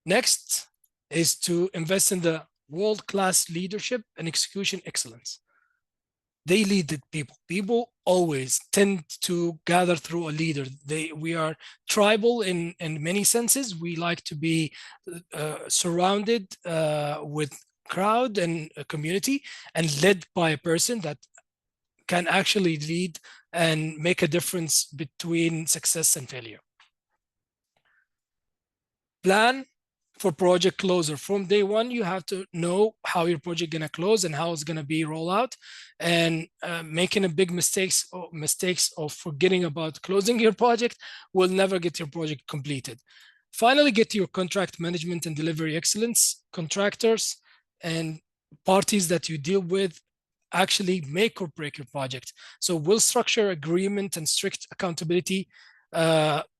[SPEAKER 3] Next is to invest in the world-class leadership and execution excellence. They lead the people. People always tend to gather through a leader. We are tribal in many senses. We like to be surrounded with crowd and a community and led by a person that can actually lead and make a difference between success and failure. Plan for project closer. From day one, you have to know how your project gonna close and how it's gonna be rolled out, and making a big mistakes of forgetting about closing your project will never get your project completed. Finally, get your contract management and delivery excellence. Contractors and parties that you deal with actually make or break your project. So we'll structure agreement and strict accountability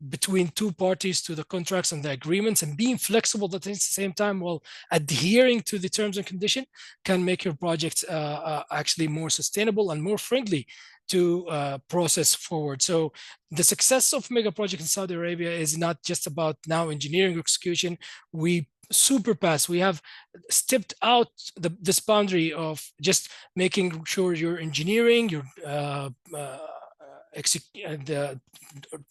[SPEAKER 3] between two parties to the contracts and the agreements, and being flexible at the same time while adhering to the terms and condition can make your project actually more sustainable and more friendly to process forward. So the success of mega project in Saudi Arabia is not just about now engineering execution. We have stepped out this boundary of just making sure your engineering, your the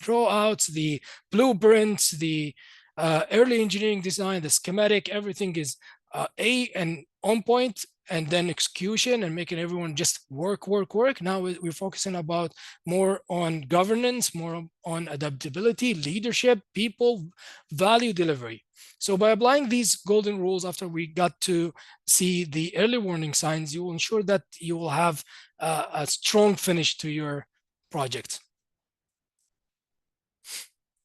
[SPEAKER 3] drawouts, the blueprints, the early engineering design, the schematic, everything is and on point, and then execution and making everyone just work. Now we're focusing about more on governance, more on adaptability, leadership, people, value delivery. So by applying these golden rules, after we got to see the early warning signs, you will ensure that you will have a strong finish to your project.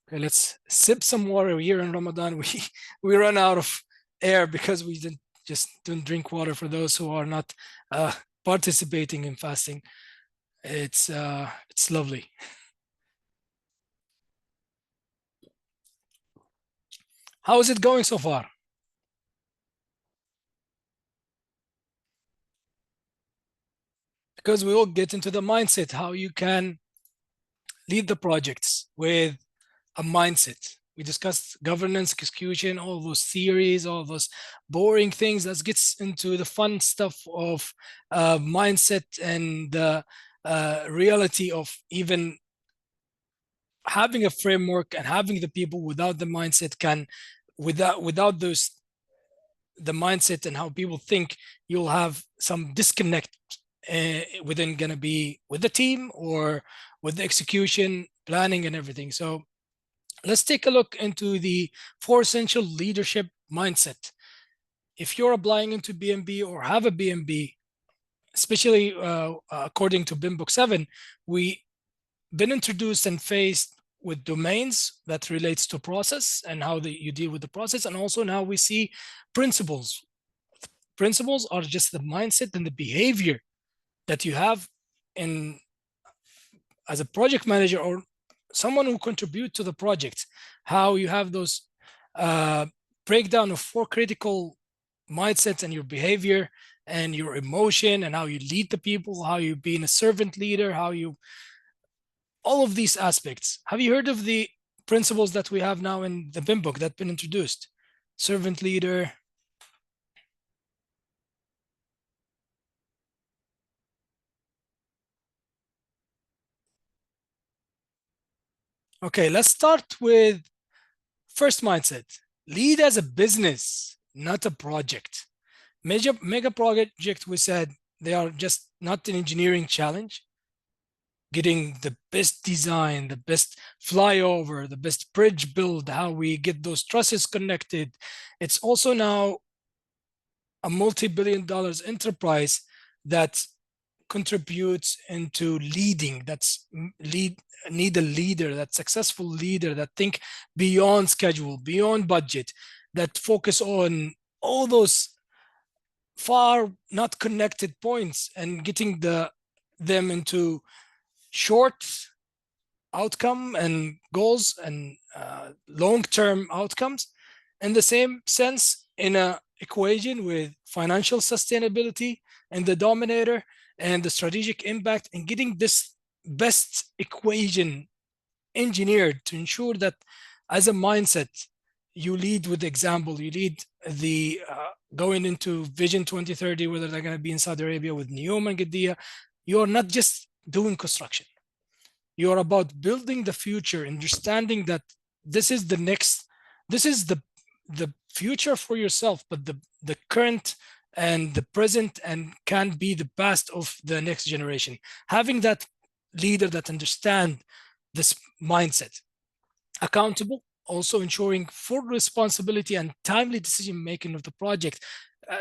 [SPEAKER 3] Okay, let's sip some water. Here in Ramadan, we run out of air because we don't drink water. For those who are not participating in fasting, it's lovely. How is it going so far? Because we will get into the mindset, how you can lead the projects with a mindset. We discussed governance, execution, all those theories, all those boring things. That gets into the fun stuff of mindset and the reality of even having a framework and having the people. Without the mindset without those, the mindset and how people think, you'll have some disconnect within gonna be with the team or with the execution, planning, and everything. So let's take a look into the 4 essential leadership mindset. If you're applying into BMB or have a BMB, especially according to BIM Book 7, we been introduced and faced with domains that relates to process and how you deal with the process. And also now we see principles. Principles are just the mindset and the behavior that you have as a project manager or someone who contribute to the project, how you have those breakdown of 4 critical mindsets and your behavior and your emotion and how you lead the people, how you being a servant leader, all of these aspects. Have you heard of the principles that we have now in the BIM book that been introduced? Servant leader. Okay, let's start with first mindset. Lead as a business, not a project. Mega project, we said they are just not an engineering challenge. Getting the best design, the best flyover, the best bridge build, how we get those trusses connected. It's also now a multi-billion dollars enterprise that contributes into leading. That's need a leader, that successful leader that think beyond schedule, beyond budget, that focus on all those far not connected points and getting them into short outcome and goals and long-term outcomes. In the same sense, in a equation with financial sustainability and the dominator and the strategic impact, and getting this best equation engineered to ensure that as a mindset, you lead with example, you lead the going into Vision 2030, whether they're going to be in Saudi Arabia with Neom and Qiddiya, you're not just doing construction. You're about building the future, understanding that this is the next, this is the future for yourself, but the current and the present and can be the past of the next generation. Having that leader that understand this mindset, accountable, also ensuring full responsibility and timely decision making of the project.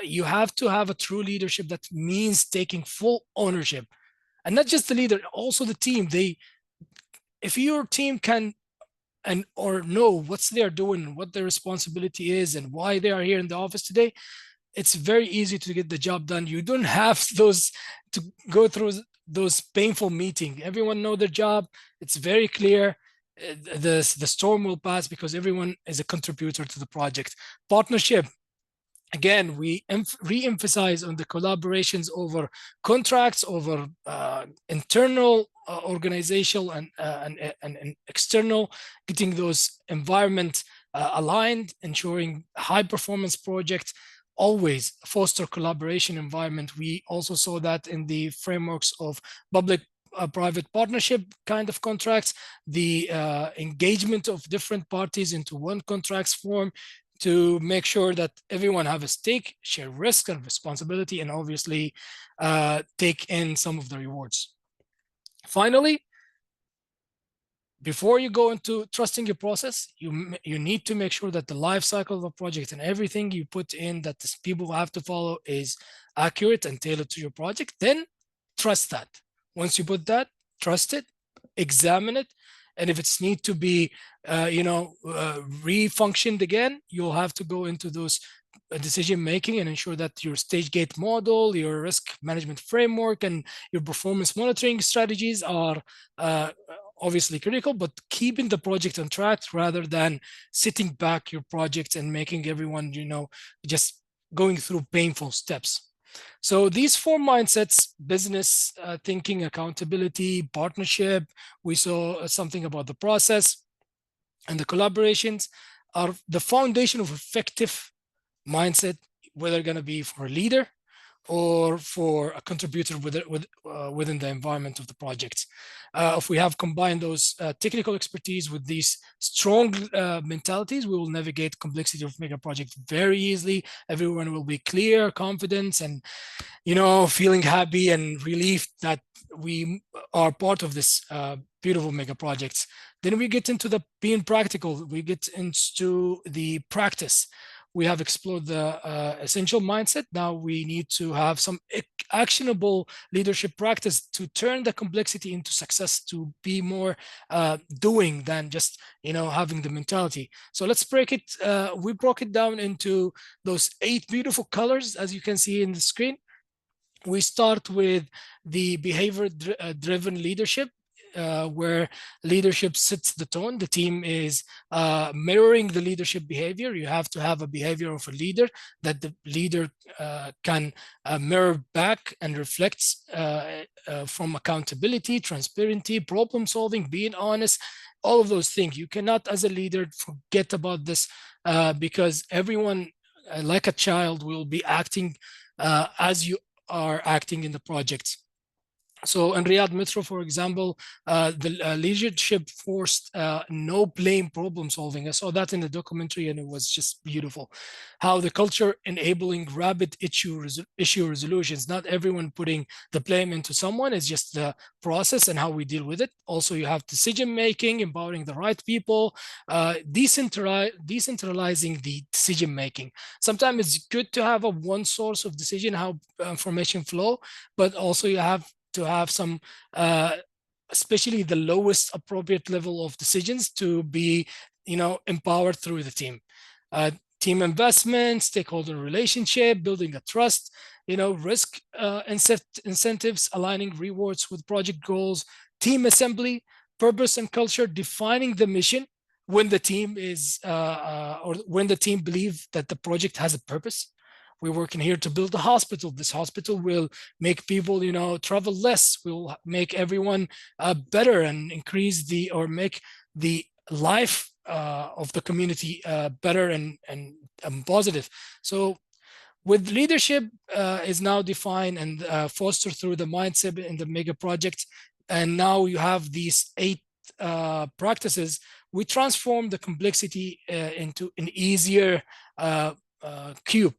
[SPEAKER 3] You have to have a true leadership that means taking full ownership, and not just the leader, also the team. If your team can and or know what's they're doing, what their responsibility is, and why they are here in the office today, it's very easy to get the job done. You don't have those to go through those painful meetings. Everyone know their job. It's very clear. The storm will pass because everyone is a contributor to the project. Partnership. Again, we re-emphasize on the collaborations over contracts, over internal organizational and external, getting those environment aligned, ensuring high performance projects always foster collaboration environment. We also saw that in the frameworks of public private partnership kind of contracts, the engagement of different parties into one contracts form to make sure that everyone have a stake, share risk and responsibility, and obviously take in some of the rewards. Finally, before you go into trusting your process, you need to make sure that the life cycle of a project and everything you put in that the people have to follow is accurate and tailored to your project. Then trust that. Once you put that, trust it, examine it, and if it's need to be re-functioned again, you'll have to go into those decision making and ensure that your stage gate model, your risk management framework, and your performance monitoring strategies are obviously critical, but keeping the project on track rather than sitting back your project and making everyone, just going through painful steps. So these four mindsets: business thinking, accountability, partnership, we saw something about the process, and the collaborations are the foundation of effective mindset, whether going to be for a leader or for a contributor within the environment of the project. If we have combined those technical expertise with these strong mentalities, we will navigate complexity of mega project very easily. Everyone will be clear, confident, and feeling happy and relieved that we are part of this beautiful mega projects. Then we get into the being practical. We get into the practice. We have explored the essential mindset. Now we need to have some actionable leadership practice to turn the complexity into success, to be more doing than just having the mentality. So let's break it. We broke it down into those 8 beautiful colors, as you can see in the screen. We start with the behavior-driven leadership, where leadership sets the tone. The team is mirroring the leadership behavior. You have to have a behavior of a leader that the leader can mirror back and reflects from accountability, transparency, problem solving, being honest, all of those things. You cannot, as a leader, forget about this because everyone, like a child, will be acting as you are acting in the project. So in Riyadh Metro, for example, the leadership forced no blame problem solving. I saw that in the documentary and it was just beautiful. How the culture enabling rapid issue resolutions, not everyone putting the blame into someone, it's just the process and how we deal with it. Also, you have decision making, empowering the right people, decentralizing the decision making. Sometimes it's good to have a one source of decision, how information flow, but also you have to have some, especially the lowest appropriate level of decisions to be, empowered through the team. Team investment, stakeholder relationship, building a trust, risk incentives, aligning rewards with project goals, team assembly, purpose and culture, defining the mission when the team is, or when the team believe that the project has a purpose. We're working here to build a hospital. This hospital will make people, travel less. Will make everyone better and increase or make the life of the community better and positive. So with leadership is now defined and fostered through the mindset in the mega project. And now you have these 8 practices. We transform the complexity into an easier cube,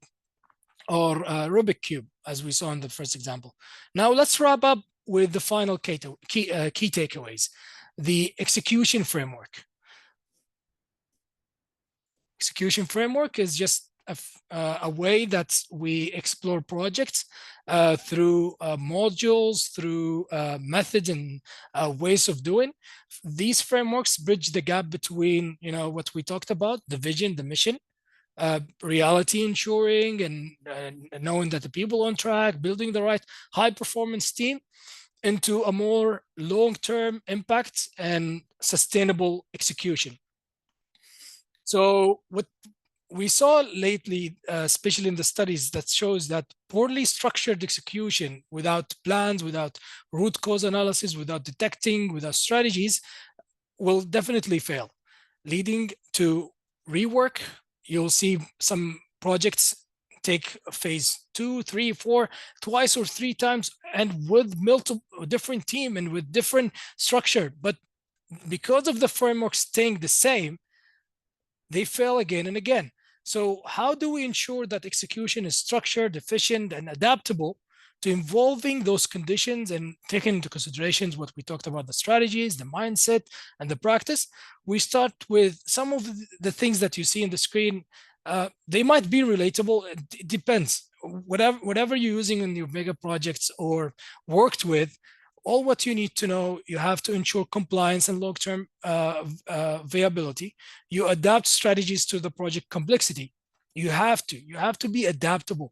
[SPEAKER 3] or Rubik cube, as we saw in the first example. Now let's wrap up with the final key takeaways. The execution framework. Execution framework is just a way that we explore projects through modules, through methods and ways of doing. These frameworks bridge the gap between, what we talked about, the vision, the mission, reality ensuring, and knowing that the people on track, building the right high performance team, into a more long-term impact and sustainable execution. So what we saw lately, especially in the studies, that shows that poorly structured execution without plans, without root cause analysis, without detecting, without strategies, will definitely fail, leading to rework. You'll see some projects take phase 2, 3, 4, twice or 3 times, and with multiple different team and with different structure. But because of the framework staying the same, they fail again and again. So how do we ensure that execution is structured, efficient, and adaptable to involving those conditions and taking into considerations what we talked about, the strategies, the mindset, and the practice? We start with some of the things that you see in the screen. They might be relatable. It depends. Whatever you're using in your mega projects or worked with, all what you need to know, you have to ensure compliance and long-term viability. You adapt strategies to the project complexity. You have to be adaptable,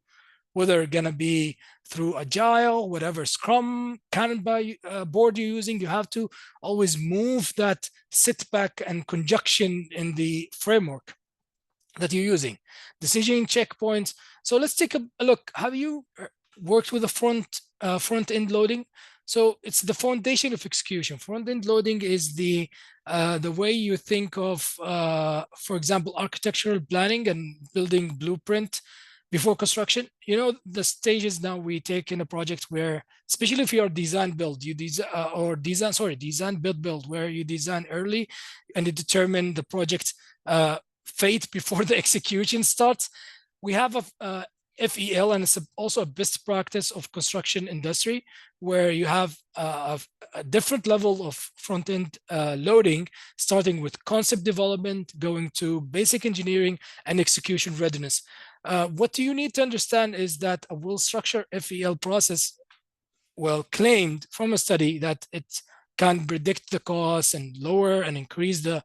[SPEAKER 3] whether it's gonna be through Agile, whatever Scrum, Kanban board you're using. You have to always move that setback and conjunction in the framework that you're using. Decision checkpoints. So let's take a look. Have you worked with a front-end loading? So it's the foundation of execution. Front-end loading is the way you think of, for example, architectural planning and building blueprint before construction. The stages now we take in a project where, especially if you're design build, design build, where you design early and you determine the project fate before the execution starts. We have a FEL, and it's also a best practice of construction industry, where you have a different level of front-end loading, starting with concept development, going to basic engineering and execution readiness. What you need to understand is that a well-structured FEL process, claimed from a study that it can predict the cost and lower and increase the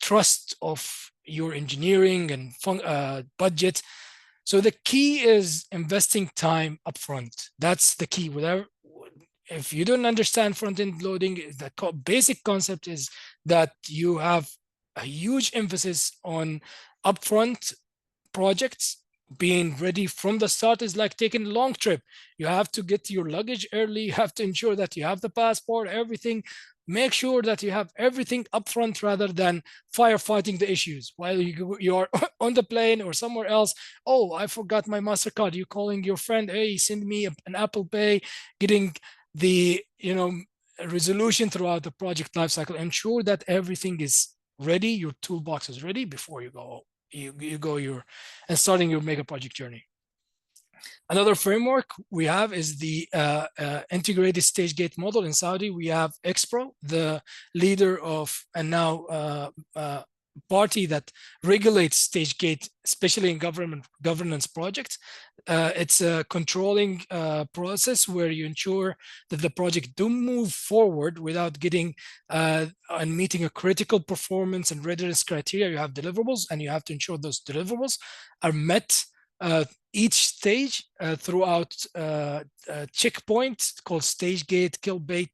[SPEAKER 3] trust of your engineering and budget. So the key is investing time upfront. That's the key. If you don't understand front-end loading, the basic concept is that you have a huge emphasis on upfront projects. Being ready from the start is like taking a long trip. You have to get your luggage early. You have to ensure that you have the passport, everything, make sure that you have everything upfront rather than firefighting the issues while you're on the plane or somewhere else. Oh, I forgot my MasterCard. You're calling your friend, hey, send me an Apple Pay, getting the resolution throughout the project lifecycle. Ensure that everything is ready, your toolbox is ready before you go and starting your mega project journey. Another framework we have is the integrated stage gate model. In Saudi, we have Expro, the leader of and now party that regulates stage gate, especially in governance projects. It's a controlling process where you ensure that the project do move forward without getting and meeting a critical performance and readiness criteria. You have deliverables, and you have to ensure those deliverables are met each stage throughout checkpoints called stage gate, kill bait,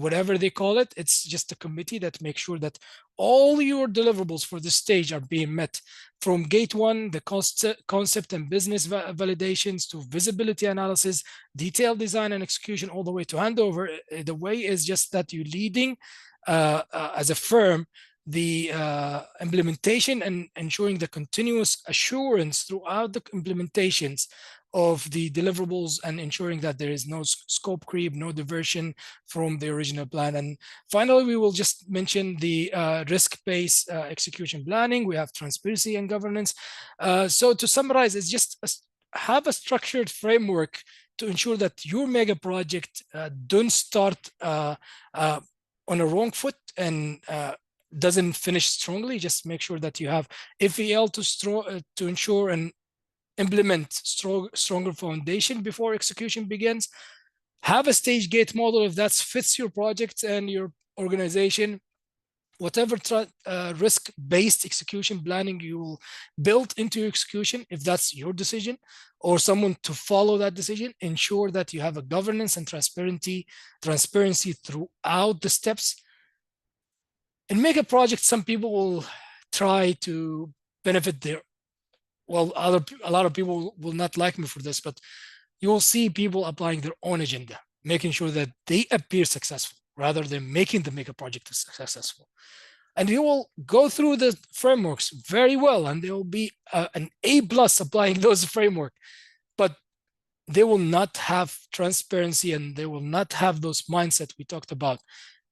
[SPEAKER 3] whatever they call it. It's just a committee that makes sure that all your deliverables for the stage are being met, from gate one, the concept and business validations, to visibility analysis, detailed design and execution, all the way to handover. The way is just that you're leading as a firm the implementation and ensuring the continuous assurance throughout the implementations of the deliverables, and ensuring that there is no scope creep, no diversion from the original plan. And finally, we will just mention the risk-based execution planning. We have transparency and governance. So to summarize, it's just have a structured framework to ensure that your mega project don't start on a wrong foot and doesn't finish strongly. Just make sure that you have FEL to ensure and implement stronger foundation before execution begins. Have a stage gate model if that fits your project and your organization. Whatever risk-based execution planning you will build into your execution, if that's your decision or someone to follow that decision, ensure that you have a governance and transparency throughout the steps. In mega projects, some people will try to benefit their, well, a lot of people will not like me for this, but you will see people applying their own agenda, making sure that they appear successful rather than making the mega project successful. And you will go through the frameworks very well, and there will be an A+ applying those framework, but they will not have transparency and they will not have those mindset we talked about.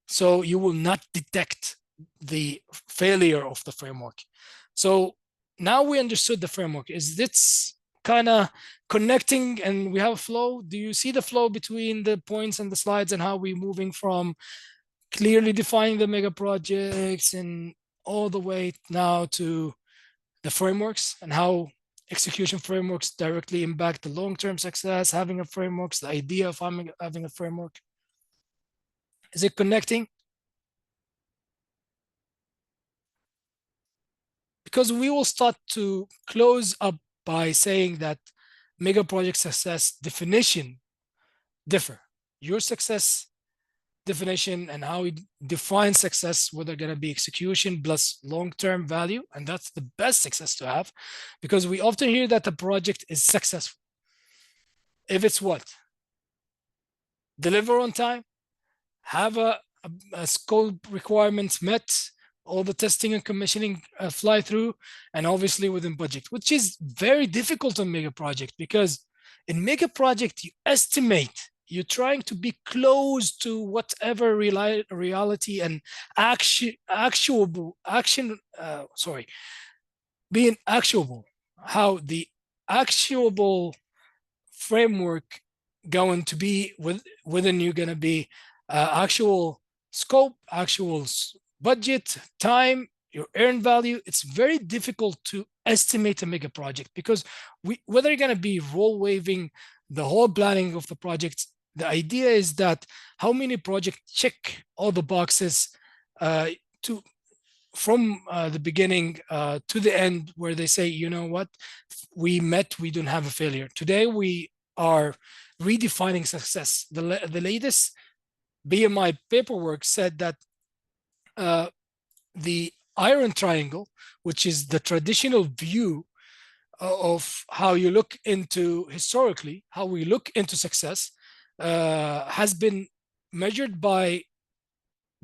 [SPEAKER 3] So you will not detect the failure of the framework. So now we understood the framework. Is this kind of connecting and we have a flow? Do you see the flow between the points and the slides and how we're moving from clearly defining the mega projects and all the way now to the frameworks, and how execution frameworks directly impact the long-term success, having a framework, the idea of having a framework? Is it connecting? Because we will start to close up by saying that mega project success definition differ. Your success definition and how we define success, whether going to be execution plus long-term value, and that's the best success to have, because we often hear that the project is successful if it's what? Deliver on time, have a scope requirements met, all the testing and commissioning fly through, and obviously within budget, which is very difficult on mega project, because in mega project you estimate, you're trying to be close to whatever reality and being actuable, how the actuable framework going to be within you're going to be actual scope, actual budget, time, your earned value. It's very difficult to estimate a mega project, because whether you're going to be role waving the whole planning of the project, the idea is that how many projects check all the boxes from the beginning to the end, where they say, you know what, we don't have a failure. Today we are redefining success. The latest BMI paperwork said that the iron triangle, which is the traditional view of how you look into historically, how we look into success, has been measured by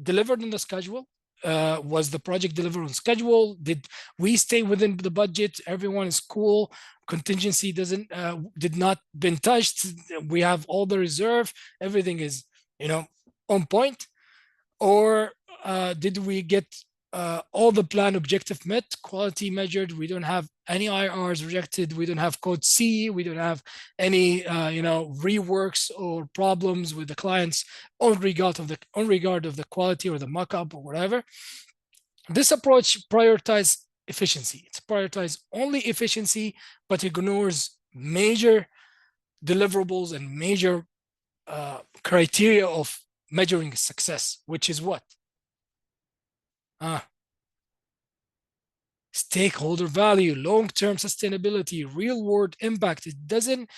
[SPEAKER 3] delivered on the schedule? Was the project delivered on schedule? Did we stay within the budget? Everyone is cool. Contingency did not been touched. We have all the reserve. Everything is, on point. Or did we get all the plan objective met, quality measured? We don't have any IRs rejected. We don't have code C. We don't have any reworks or problems with the clients on regard of the quality or the mockup or whatever. This approach prioritizes efficiency. It's prioritized only efficiency, but ignores major deliverables and major criteria of measuring success, which is what? Stakeholder value, long-term sustainability, real-world impact. It doesn't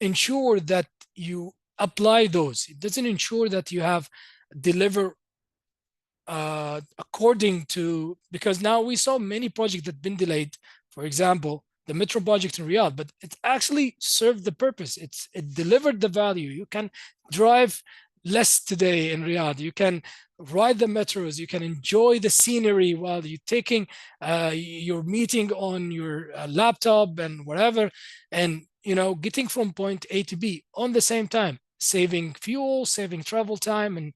[SPEAKER 3] ensure that you apply those. It doesn't ensure that you have deliver according to, because now we saw many projects that have been delayed. For example, the metro project in Riyadh, but it actually served the purpose. It delivered the value. You can drive less today in Riyadh. You can ride the metros. You can enjoy the scenery while you're taking your meeting on your laptop and whatever, and getting from point A to B on the same time, saving fuel, saving travel time, and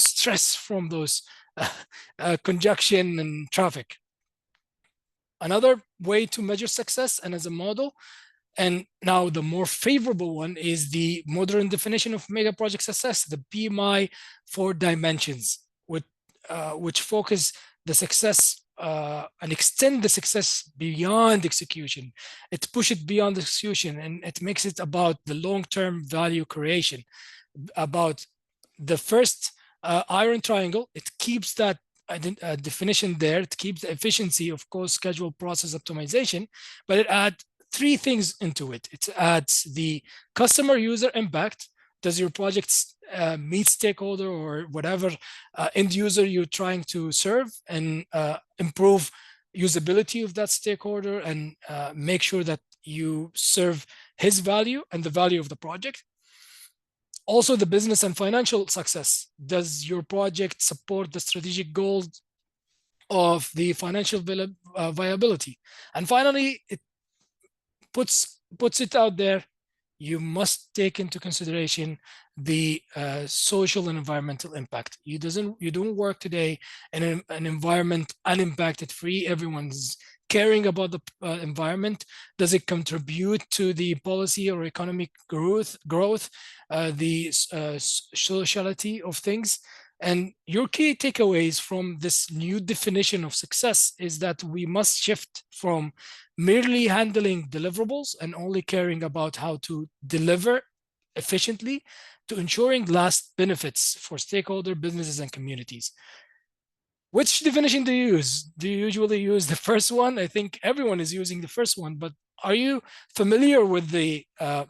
[SPEAKER 3] stress from those congestion and traffic. Another way to measure success and as a model, and now the more favorable one, is the modern definition of mega project success, the PMI 4 dimensions, which focus the success and extend the success beyond execution. It pushes it beyond execution, and it makes it about the long-term value creation, about the first iron triangle. It keeps that definition there. It keeps the efficiency of cost, schedule, process optimization, but it adds three things into it. It adds the customer user impact. Does your project meet stakeholder or whatever end user you're trying to serve, and improve usability of that stakeholder, and make sure that you serve his value and the value of the project. Also, the business and financial success. Does your project support the strategic goals of the financial viability? And finally, it puts it out there. You must take into consideration the social and environmental impact. You don't work today in an environment unimpacted free. Everyone's caring about the environment. Does it contribute to the policy or economic growth, the sociality of things? And your key takeaways from this new definition of success is that we must shift from merely handling deliverables and only caring about how to deliver efficiently to ensuring last benefits for stakeholder, businesses, and communities. Which definition do you use? Do you usually use the first one? I think everyone is using the first one, but are you familiar with the, I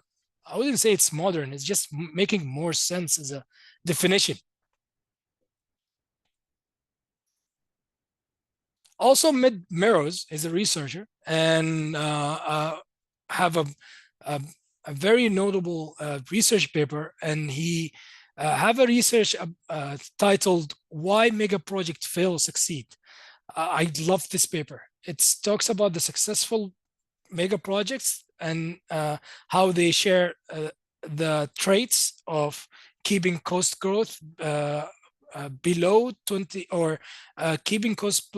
[SPEAKER 3] wouldn't say it's modern, it's just making more sense as a definition. Also, Mid Meadows is a researcher and have a very notable research paper, and he have a research titled "Why Mega Project Fail Succeed." I love this paper. It talks about the successful mega projects and how they share the traits of keeping cost growth below 20, or keeping cost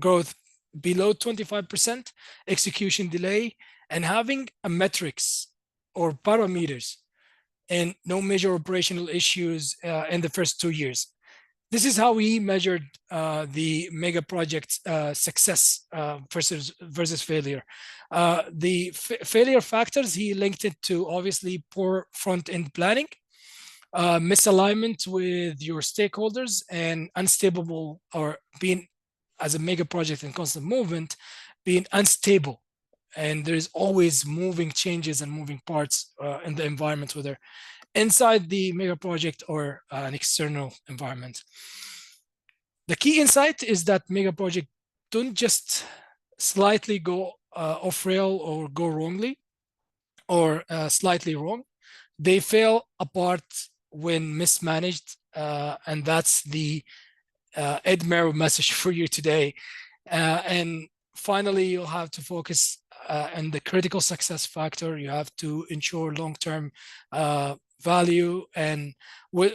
[SPEAKER 3] growth below 25%, execution delay, and having a metrics or parameters and no major operational issues in the first 2 years. This is how we measured the mega project success versus failure. The failure factors, he linked it to obviously poor front-end planning, misalignment with your stakeholders, and unstable, or being as a mega project in constant movement, being unstable. And there's always moving changes and moving parts in the environment, whether inside the mega project or an external environment. The key insight is that mega project don't just slightly go off rail or go wrongly or slightly wrong. They fail apart when mismanaged, and that's the Ed Merrill message for you today. And finally, you'll have to focus on the critical success factor. You have to ensure long-term value, and with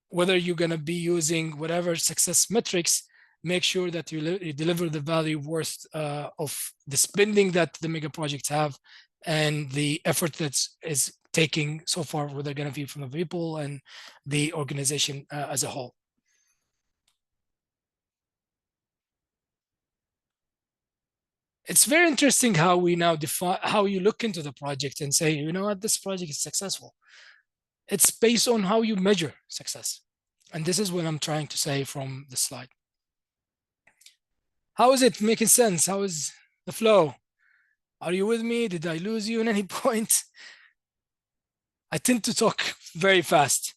[SPEAKER 3] whether you're going to be using whatever success metrics, make sure that you deliver the value worth of the spending that the mega projects have and the effort that is taking so far, whether going to be from the people and the organization as a whole. It's very interesting how we now define, how you look into the project and say, you know what, this project is successful. It's based on how you measure success. And this is what I'm trying to say from the slide. How is it making sense? How is the flow? Are you with me? Did I lose you in any point? I tend to talk very fast.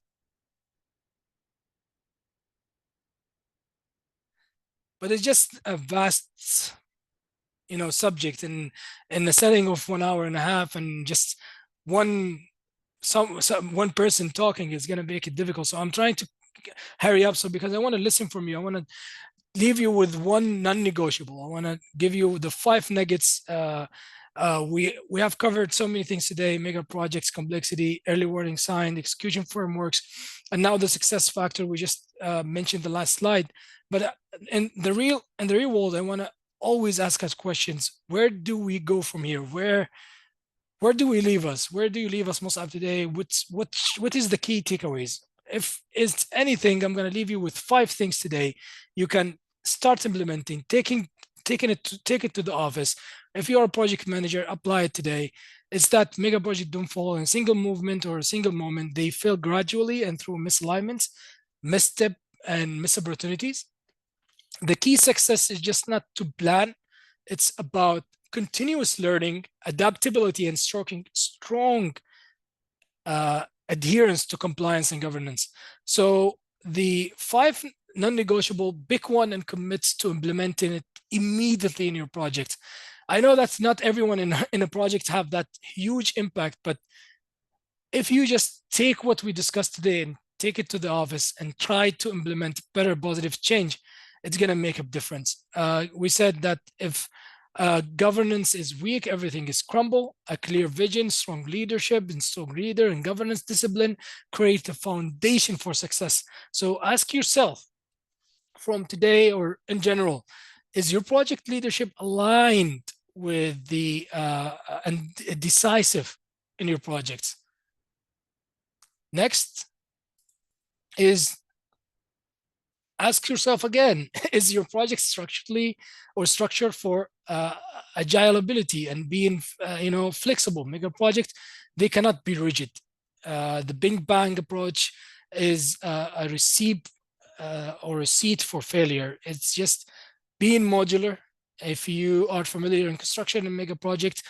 [SPEAKER 3] But it's just a vast, subject in the setting of 1 hour and a half, and just one person talking is going to make it difficult. So I'm trying to hurry up. So because I want to listen from you, I want to leave you with one non-negotiable. I want to give you the 5 nuggets. We have covered so many things today: mega projects, complexity, early warning sign, execution frameworks, and now the success factor we just mentioned the last slide. But in the real world, I want to always ask us questions. Where do we go from here? Where do we leave us? Where do you leave us, Musab, today? What is the key takeaways? If it's anything, I'm going to leave you with 5 things today. You can start implementing, take it to the office. If you're a project manager, apply it today. It's that mega project don't fall in a single movement or a single moment. They fail gradually and through misalignments, misstep, and miss opportunities. The key success is just not to plan. It's about continuous learning, adaptability, and strong adherence to compliance and governance. So the 5 non-negotiable, pick one and commit to implementing it immediately in your project. I know that's not everyone in a project have that huge impact, but if you just take what we discussed today and take it to the office and try to implement better positive change, it's going to make a difference. We said that if governance is weak, everything is crumble. A clear vision, strong leadership, and strong leader and governance discipline create a foundation for success. So ask yourself from today or in general, is your project leadership aligned with the and decisive in your projects? Next is ask yourself again, is your project structured for agilability and being flexible? Mega project, they cannot be rigid. The Big Bang approach is a recipe or a seed for failure. It's just being modular. If you are familiar in construction and mega project,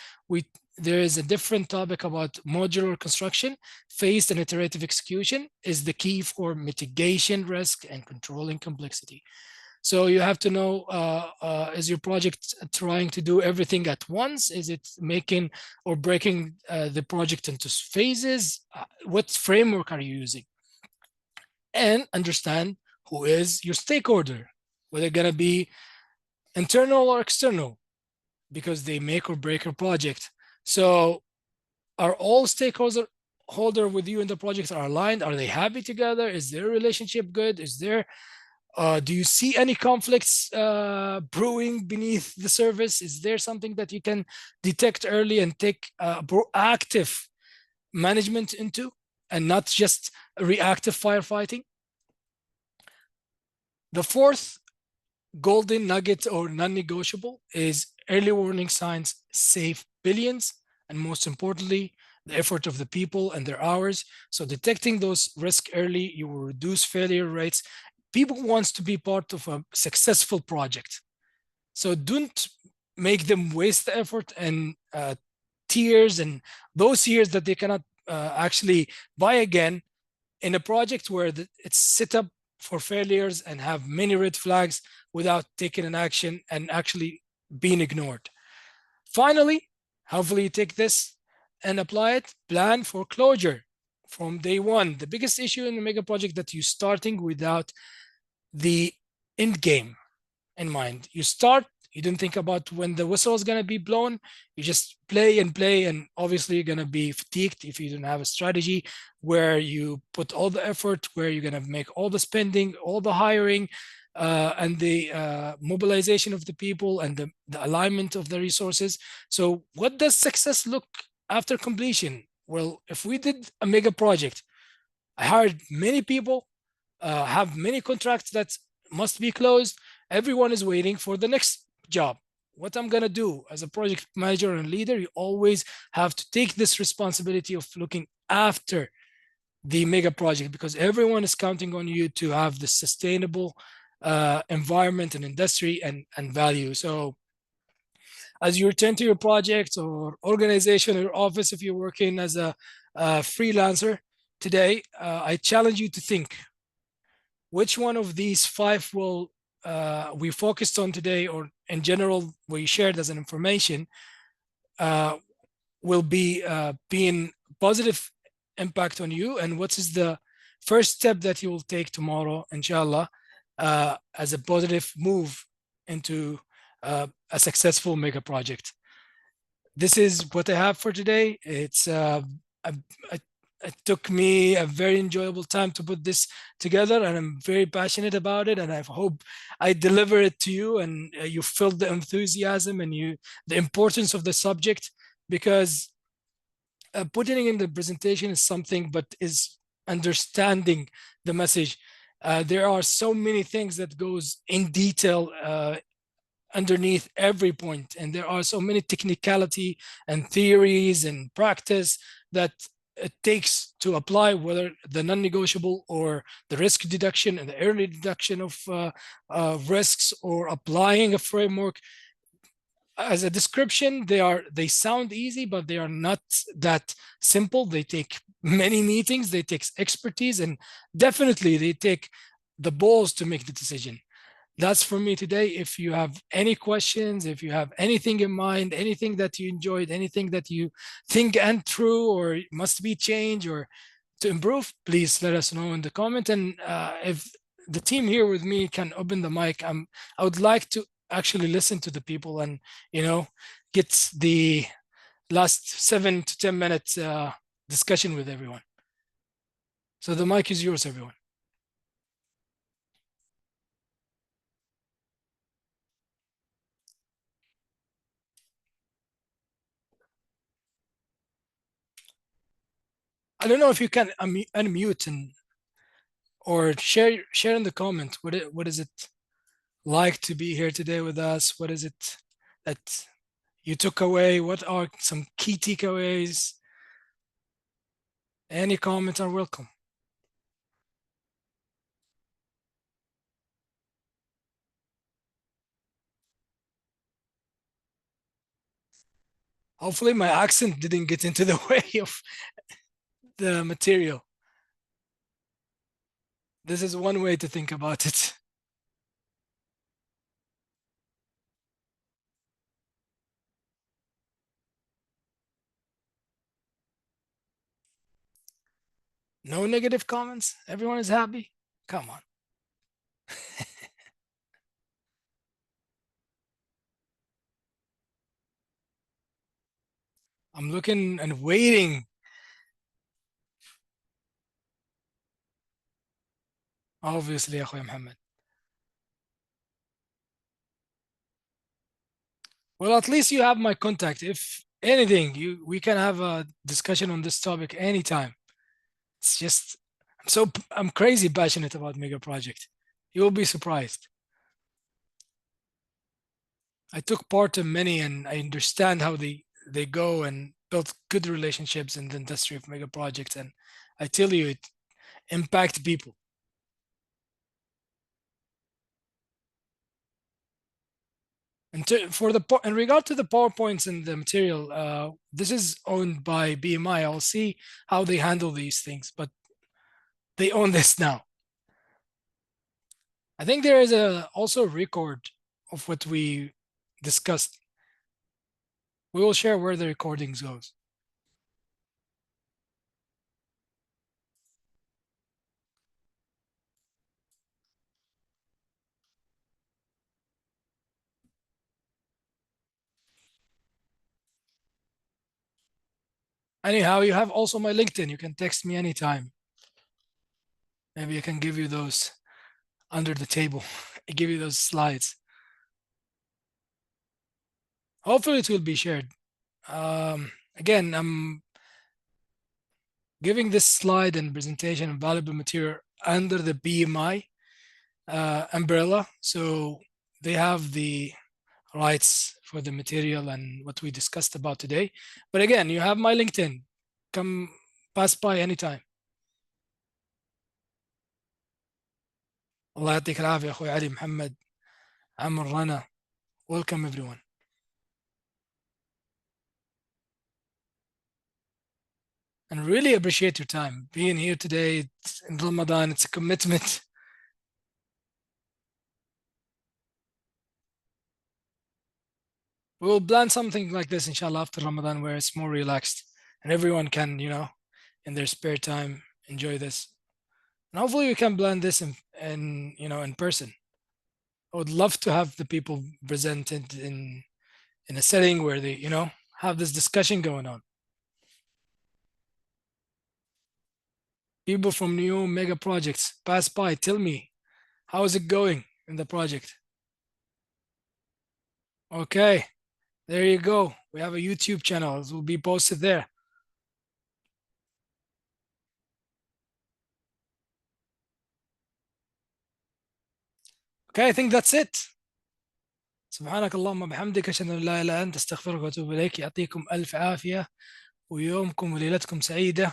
[SPEAKER 3] there is a different topic about modular construction. Phased and iterative execution is the key for mitigation risk and controlling complexity. So you have to know, is your project trying to do everything at once? Is it making or breaking the project into phases? What framework are you using? And understand who is your stakeholder, whether going to be internal or external, because they make or break your project. So are all stakeholders with you in the project are aligned? Are they happy together? Is their relationship good? Is there, do you see any conflicts brewing beneath the surface? Is there something that you can detect early and take proactive management into, and not just reactive firefighting? The 4th golden nugget or non-negotiable is early warning signs save billions, and most importantly, the effort of the people and their hours. So detecting those risks early, you will reduce failure rates. People want to be part of a successful project. So don't make them waste the effort and tears and those years that they cannot actually buy again in a project where it's set up for failures and have many red flags without taking an action and actually being ignored. Finally, hopefully you take this and apply it. Plan for closure. from day one. The biggest issue in the mega project that you're starting without the end game in mind. You start, you didn't think about when the whistle is going to be blown. You just play and play, and obviously you're going to be fatigued if you don't have a strategy where you put all the effort, where you're going to make all the spending, all the hiring, and the mobilization of the people, and the alignment of the resources. So what does success look after completion? Well, if we did a mega project, I hired many people, have many contracts that must be closed. Everyone is waiting for the next job. What I'm gonna do as a project manager and leader, you always have to take this responsibility of looking after the mega project, because everyone is counting on you to have the sustainable environment and industry and value. So as you return to your project or organization or office, if you're working as a freelancer today, I challenge you to think which one of these five will we focused on today, or in general we shared as an information, will be being positive impact on you, and what is the first step that you will take tomorrow, inshallah, as a positive move into a successful mega project. This is what I have for today. It's it took me a very enjoyable time to put this together, and I'm very passionate about it, and I hope I deliver it to you, and you feel the enthusiasm and the importance of the subject, because putting it in the presentation is something, but is understanding the message. There are so many things that goes in detail underneath every point, and there are so many technicality and theories and practice that it takes to apply, whether the non-negotiable or the risk deduction and the early deduction of risks, or applying a framework. As a description, they sound easy, but they are not that simple. They take many meetings, they take expertise, and definitely they take the balls to make the decision. That's for me today. If you have any questions, if you have anything in mind, anything that you enjoyed, anything that you think and true or must be changed or to improve, please let us know in the comment. And if the team here with me can open the mic, I would like to actually listen to the people and get the last 7 to 10 minutes discussion with everyone. So the mic is yours, everyone. I don't know if you can unmute and or share in the comment what is it like to be here today with us. What is it that you took away? What are some key takeaways? Any comments are welcome. Hopefully my accent didn't get into the way of the material. This is one way to think about it. No negative comments? Everyone is happy? Come on. I'm looking and waiting. Obviously, Akhoy Mohammed. Well, at least you have my contact. If anything, we can have a discussion on this topic anytime. It's just I'm crazy passionate about mega project. You'll be surprised. I took part in many, and I understand how they go and build good relationships in the industry of mega projects. And I tell you, it impacts people. And in regard to the PowerPoints and the material, this is owned by BMI. I'll see how they handle these things, but they own this now. I think there is also a record of what we discussed. We will share where the recordings goes. Anyhow, you have also my LinkedIn. You can text me anytime. Maybe I can give you those under the table. I give you those slides. Hopefully it will be shared. Again, I'm giving this slide and presentation and valuable material under the BMI umbrella. So they have the rights for the material and what we discussed about today. But again, you have my LinkedIn. Come pass by anytime. الله يعطيك العافية أخوي علي محمد عمر رنا. Welcome everyone. And really appreciate your time being here today in Ramadan. It's a commitment. We'll plan something like this, inshallah, after Ramadan, where it's more relaxed and everyone can, in their spare time, enjoy this. And hopefully we can plan this in person. I would love to have the people presented in a setting where they, have this discussion going on. People from new mega projects, pass by, tell me, how is it going in the project? Okay, there you go. We have a YouTube channel. It will be posted there. Okay, I think that's it. سبحانك اللهم وبحمدك أشهد أن لا إله إلا أنت أستغفرك وأتوب إليك. يعطيكم ألف عافية ويومكم وليلتكم سعيدة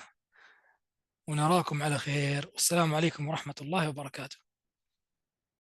[SPEAKER 3] ونراكم على خير والسلام عليكم ورحمة الله وبركاته.